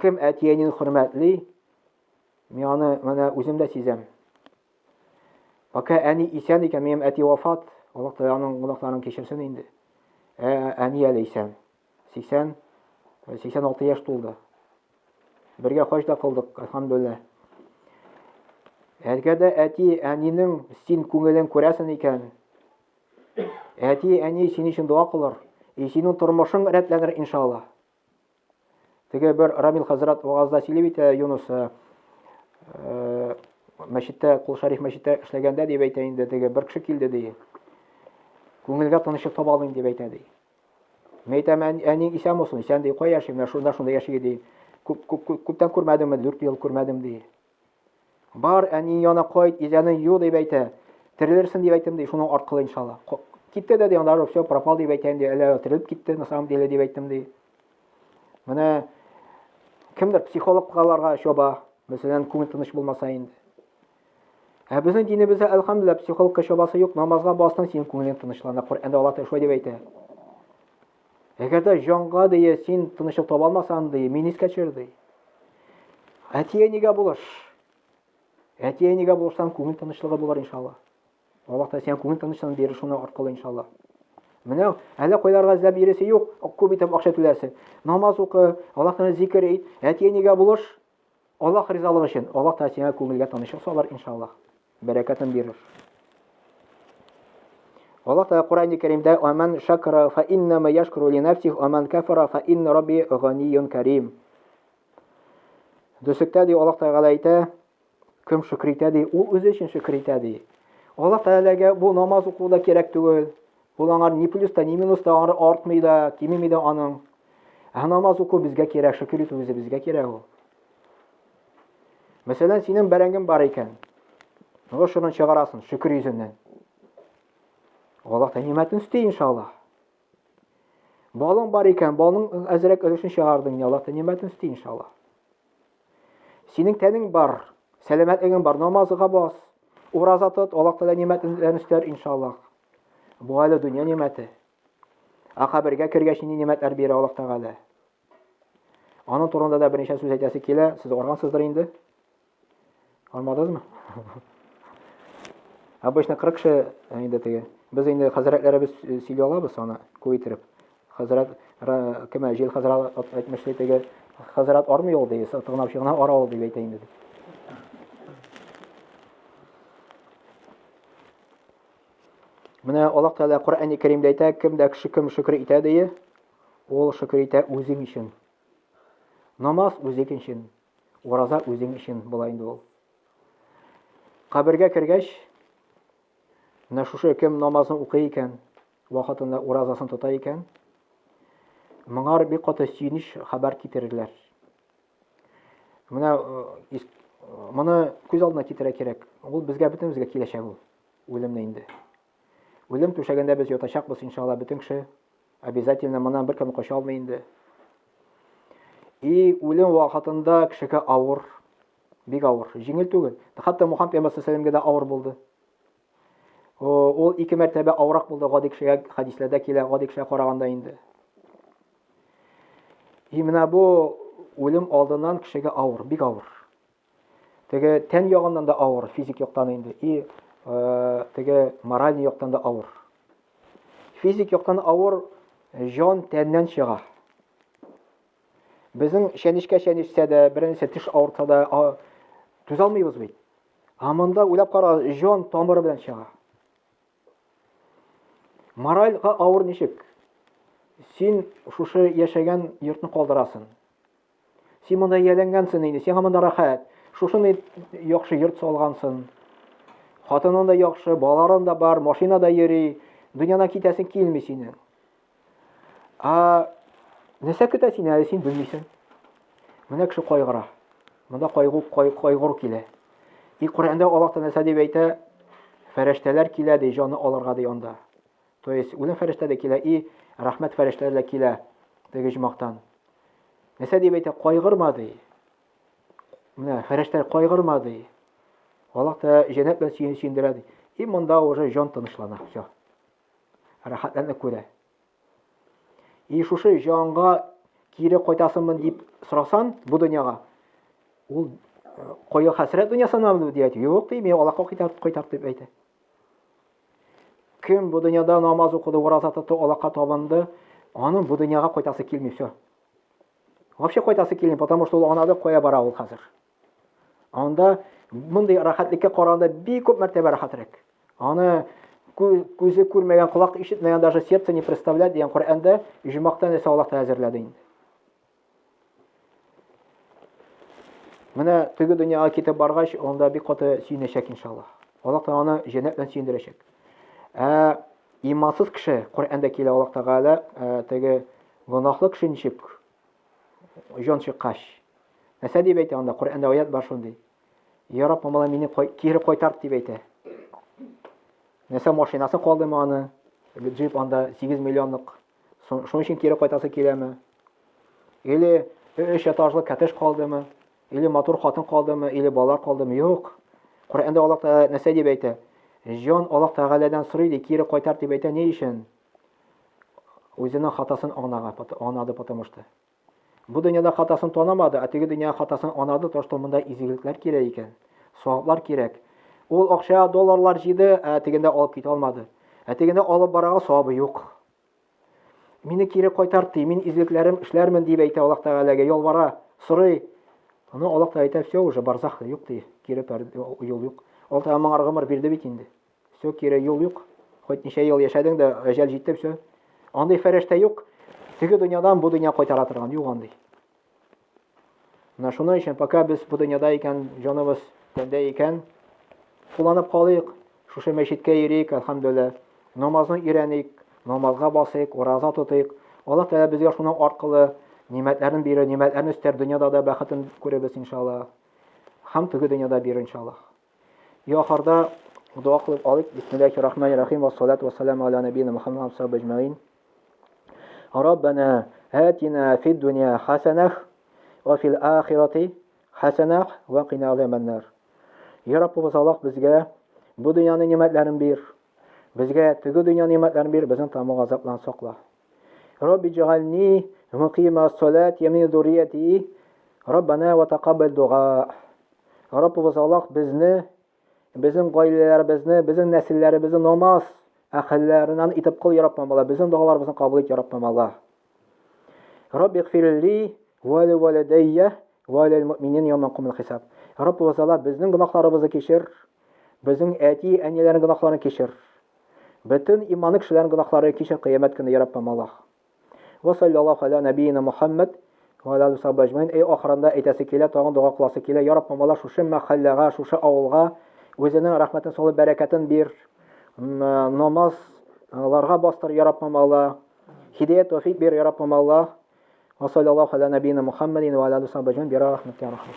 Кем әти-әнин хөрмәтли, мин аны менә үзем дә сизәм. Пока әни исән икән, минем әти вафат, Аллаһ Тәгалә аның гунахларын кичерсен инде. Әни әле исән. 86 яшь тулды. Бергә хаҗда кылдык, әлхәмдүлилләһ. Әгәр дә әти-әнинең син күңелен күрәсен икән, әти-әни син өчен дуа кылыр, синең тормышың рәтләнер иншаллаһ. Теге бер Рамил хәзрәт вагызда сөйләп итә, Юнус мәчеттә, Кул-Шариф мәчеттә эшләгәндә дип әйтә инде, теге бер кеше килде ди. Күңелгә тынычлык таба алмыйм дип әйтә ди. Мен әйтәм, әниң исән булсын, исән ди, кая яши, менә шунда яши ди. Күптән күрмәдем, 4 ел күрмәдем ди. Бар әни яна кайт, изәнен ю дип әйтә. Терелерсен дип әйтәм ди, шуның аркылы иншаллаһ. Китте дә, анда все пропал дип әйтә инде, әле өтерелеп китте, на самом деле дип әйттем ди. Менә кемдер психологларга чаба, мәсәлән, күңел тыныч булмаса инде. Ә безнең динебездә, әлхәмдүлилләh, психологка чабасы юк, намазга бассаң, синең күңелең тынычлана. Коръәндә Алла Тәгалә шулай дип әйтә. Әгәр дә җанга дия син тынычлык таба алмасаң ди, мин искә төшер ди. Әтиәнигә булыш. Әтиәнигә булышсаң, күңел тынычлыгы булыр иншалла. Алла Тәгалә сиңа күңел тынычлыгын бирер шуны аркылы иншалла. Менә әллә кайларга эзләп бирәсе юк, күп итеп акча түләсе. Намаз укы, Алла Тәгалә зикр ит, әтиәнигә булыш. Аллаһ ризалыгы өчен. Алла Тәгалә сиңа күңелгә тынычлык салыр иншалла. Бәрәкәтен бирер. Алла Тәгалә Куръан-ы Кәримдә: "Аман шакара фа иннама яшкуру ли нафсих, аман кафара фа инна рабби ганиюн карим." Дөресттә ди Алла Тәгалә әйтә, кем шөкр итә ди, ул үзе өчен шөкр итә ди. Алла Тәгаләгә бу намаз уку да кирәк түгел. Бу аңар ни плюс та, ни минус та артмый да, кимеми дә аның. Намаз уку безгә кирәк, шөкр итү безгә кирәк ул. Мәсәлән, синең бәрәңгең бар икән. Шуны чыгарасын шөкр йөзеннән. Аллаһ нимәтен өсти иншалла. Балың бар икән, балың әзрәк өлешен чыгардың, Аллаһ нимәтен өсти иншалла. Синең тәнең бар, сәламәтлегең бар, намазга бас, ураза тот, Аллаһ Тәгалә нимәтен өстәр иншалла. Бу әле дөнья нимәте. Кабергә кергәч ни нимәтләр бирә Аллаһ Тәгалә. Аның турында да берничә сүз әйтәсе килә, сез аргансыздыр инде. Алмадыңызмы? Обычно 40 кеше инде теге. Без инде хәзрәтләребез сөйли алабыз аны күйттереп. Хәзрәт кеме җил хәзрәт әйтмешли теге хәзрәт армый ул ди, сатыгына чыгына ара ул дип әйтә инде. Менә Аллаһ Тәгалә Куръан-ы Кәримдә әйтә, кемдә кем шөкр итә ди, ул шөкр итә үзең өчен. Намаз үзең өчен, ураза үзең өчен була инде ул. Кабергә кергәч, менә шушы кем намазын укый икән, вакытында уразасын тота икән, моңар бик каты сөенич хәбәр китерерләр. Менә моны күз алдына китерә кирәк. Ул безгә бөтенебезгә киләчәк ул. Үлемне инде. Үлем түшәгендә без ятачакбыз иншалла бөтен кеше. Обязательно моннан беркем кача алмый инде. И үлем вакытында кешегә авыр, бик авыр, җиңел түгел. Хәтта Мухаммад пәйгамбәргә дә авыр булды. Ул 2 мәртәбә авырак булды гади кешегә, хәдисләрдә килә, гади кешегә караганда инде. И менә бу үлем алдыннан кешегә авыр, бик авыр. Теге тән ягыннан да авыр, физик яктан инде. И теге мораль яктан да авыр. Физик яктан авыр, җан тәннән чыга. Безнең шәнишкә шәнишсә дә, беренче тиш авырта да түзә алмыйбыз бит. Монда уйлап кара, җан тамыры белән чыга. Моральга авыр ничек? Син шушы яшәгән йортны калдырасың. Син монда яләнгәнсең инде, сиңа монда рәхәт. Шушыны яхшы йорт салгансың. Хатының да яхшы, балаларың да бар, машинада йөри, дөньядан китәсең килми синең. Нәрсә көтә сине, әле син белмисең. Менә кеше кайгыра. Монда кайгыр килә. И Коръәндә Аллаһ Тәгалә дип әйтә, фәрештәләр килә ди, җанны алырга ди анда. То есть үлем фәрештәләре килә, и рәхмәт фәрештәләре килә теге җмактан. Нәрсә дип әйтә, кайгырма ди. Менә фәрештәләр кайгырма ди. Аллаһ та җәннәт белән сөендерә ди. И монда уже җан тынычлана, всё. Рәхәтләнеп күрә. И шушы җанга кире кайтасыңмы дип сорасаң бу дөньяга, ул кая хәсрәт дөньясынамы дип әйтә. Юк ди, мен Аллаһка кайтарып дип әйтә. Кем бу дөньяда намаз укыды, ураза тотты, Аллаһка табынды, аның бу дөньяга кайтасы килми, всё. Вообще кайтасы килми, потому что ул анада кая бара ул хәзер. Анда мондай рәхәтлеккә караганда бик күп мәртәбә рәхәтрәк. Аны күзе күрмәгән, колак ишетмәгән, даже сердце не представляет дигән Коръәндә җмактан нәрсә Аллаһ та әзерләде инде. Менә теге дөньяга китеп баргач, анда бик каты сөенәчәк иншалла. Аллаһ та аны җәннәт белән сөендерәчәк. Имансыз кеше, Коръәндә килә Аллаһ Тәгалә, теге гөнаһлы кеше ничек җан чыккач. Нәрсә дип әйтә анда? Коръәндә аят бар шундый. Я Рабб, моны мине кире кайтарт дип әйтә. Нәрсә машинасын калдымы аны? джип анда 8 миллионлык. Шуның өчен кире кайтасы киләме? Или 3 этажлы коттедж калдымы? Или матур хатын калдымы? Или балалар калдымы? Юк. Коръәндә Аллаһ Тәгалә нәрсә дип әйтә? Җан Аллаһ Тәгаләдән сорый ди, кире кайтар дип әйтә. Ни өчен? Үзенең хатасын аңлады, потому что. Бу дөньяда хатасын танымады, теге дөнья хатасын аңлады, то что монда изгелекләр кирәк икән. Саваплар кирәк. Ул акча, долларлар җыйды, тегендә алып китә алмады. Тегендә алып барага савабы юк. Мине кире кайтар ди, мин изгелекләрем эшләрмен дип әйтә Аллаһ Тәгаләгә, ялвара, сорый. Аны Аллаһ Тәгалә әйтә, все уже барзах юк ди, кире юл юк. Аллаһ Тәгалә моңа гомер бирде бит инде. Все, кире юл юк. Хоть ничә ел яшәдең дә, әҗәл җитте, все. Андый фәрештә юк. Теге дөньядан бу дөнья кайтара торган юк андый. Менә шуның өчен, пока без бу дөньяда икән, җаныбыз тәндә икән, кулланып калыйк, шушы мәчеткә йөрик, әлхәмдүлилләh, намазны өйрәник, намазга басыйк, ураза тотыйк. Аллаһ Тәгалә безгә шуның аркылы нимәтләрен бирер, нимәтләрне өстәр, дөньяда да бәхетен күребез иншаллах. Һәм теге дөньяда бирер иншаллах. И ахырда дуа кылып алыйк. Бисмиллаһир-рахманир-рахим ва салату ва саламу аля набийина Мухаммад ва аджмаин. ربنا آتنا في الدنيا حسنة وفي الآخرة حسنة وقنا عذاب النار. Ya Rabbimiz Allah bizga bu dunyoning ne'matlarini ber. Bizga tugu dunyo ne'matlarini ber, bizni tamom azobdan saqla. Robbi ij'alni muqima as-salat wa min zurriyyati. Rabbana wa taqabbal du'a. Rabbimiz Allah bizni, bizning oilalarimizni, bizning nasllarimizni namoz ahillaridan itib qil, ya Rabbim Allah. Bizning duolarimizni qabul et, ya Rabbim Allah. Robbi ighfirli va li walidayya va lil mu'minin yawma yaqumul hisab. Rabbimiz Allah bizning gunohlarimizni kechir. Bizning әти, әниләрнең гөнаһларын кечер. Бөтен иманлы кешеләрнең гөнаһларын кечер кыямәт көне, я Раббым Аллаһ. Ва саллаллаһу аля набийина Мухаммад ва аля сахабы аҗмаин. Ахырында әйтәсе килә, тагын дуа кыласы килә. Я Раббым Аллаһ, шушы мәхәлләгә, шушы авылга үзенең рәхмәтен салып, бәрәкәтен бир. Намазларга бастыр, я Раббым Аллаһ. Хидаят, тәүфик бир, я Раббым Аллаһ. Ва саллаллаһу аля набийина Мухаммадин ва аля сахабы аҗмаин. Бир рәхмәт, я Раббым.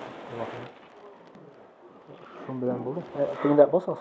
Шун белән булды. Тегендә басас.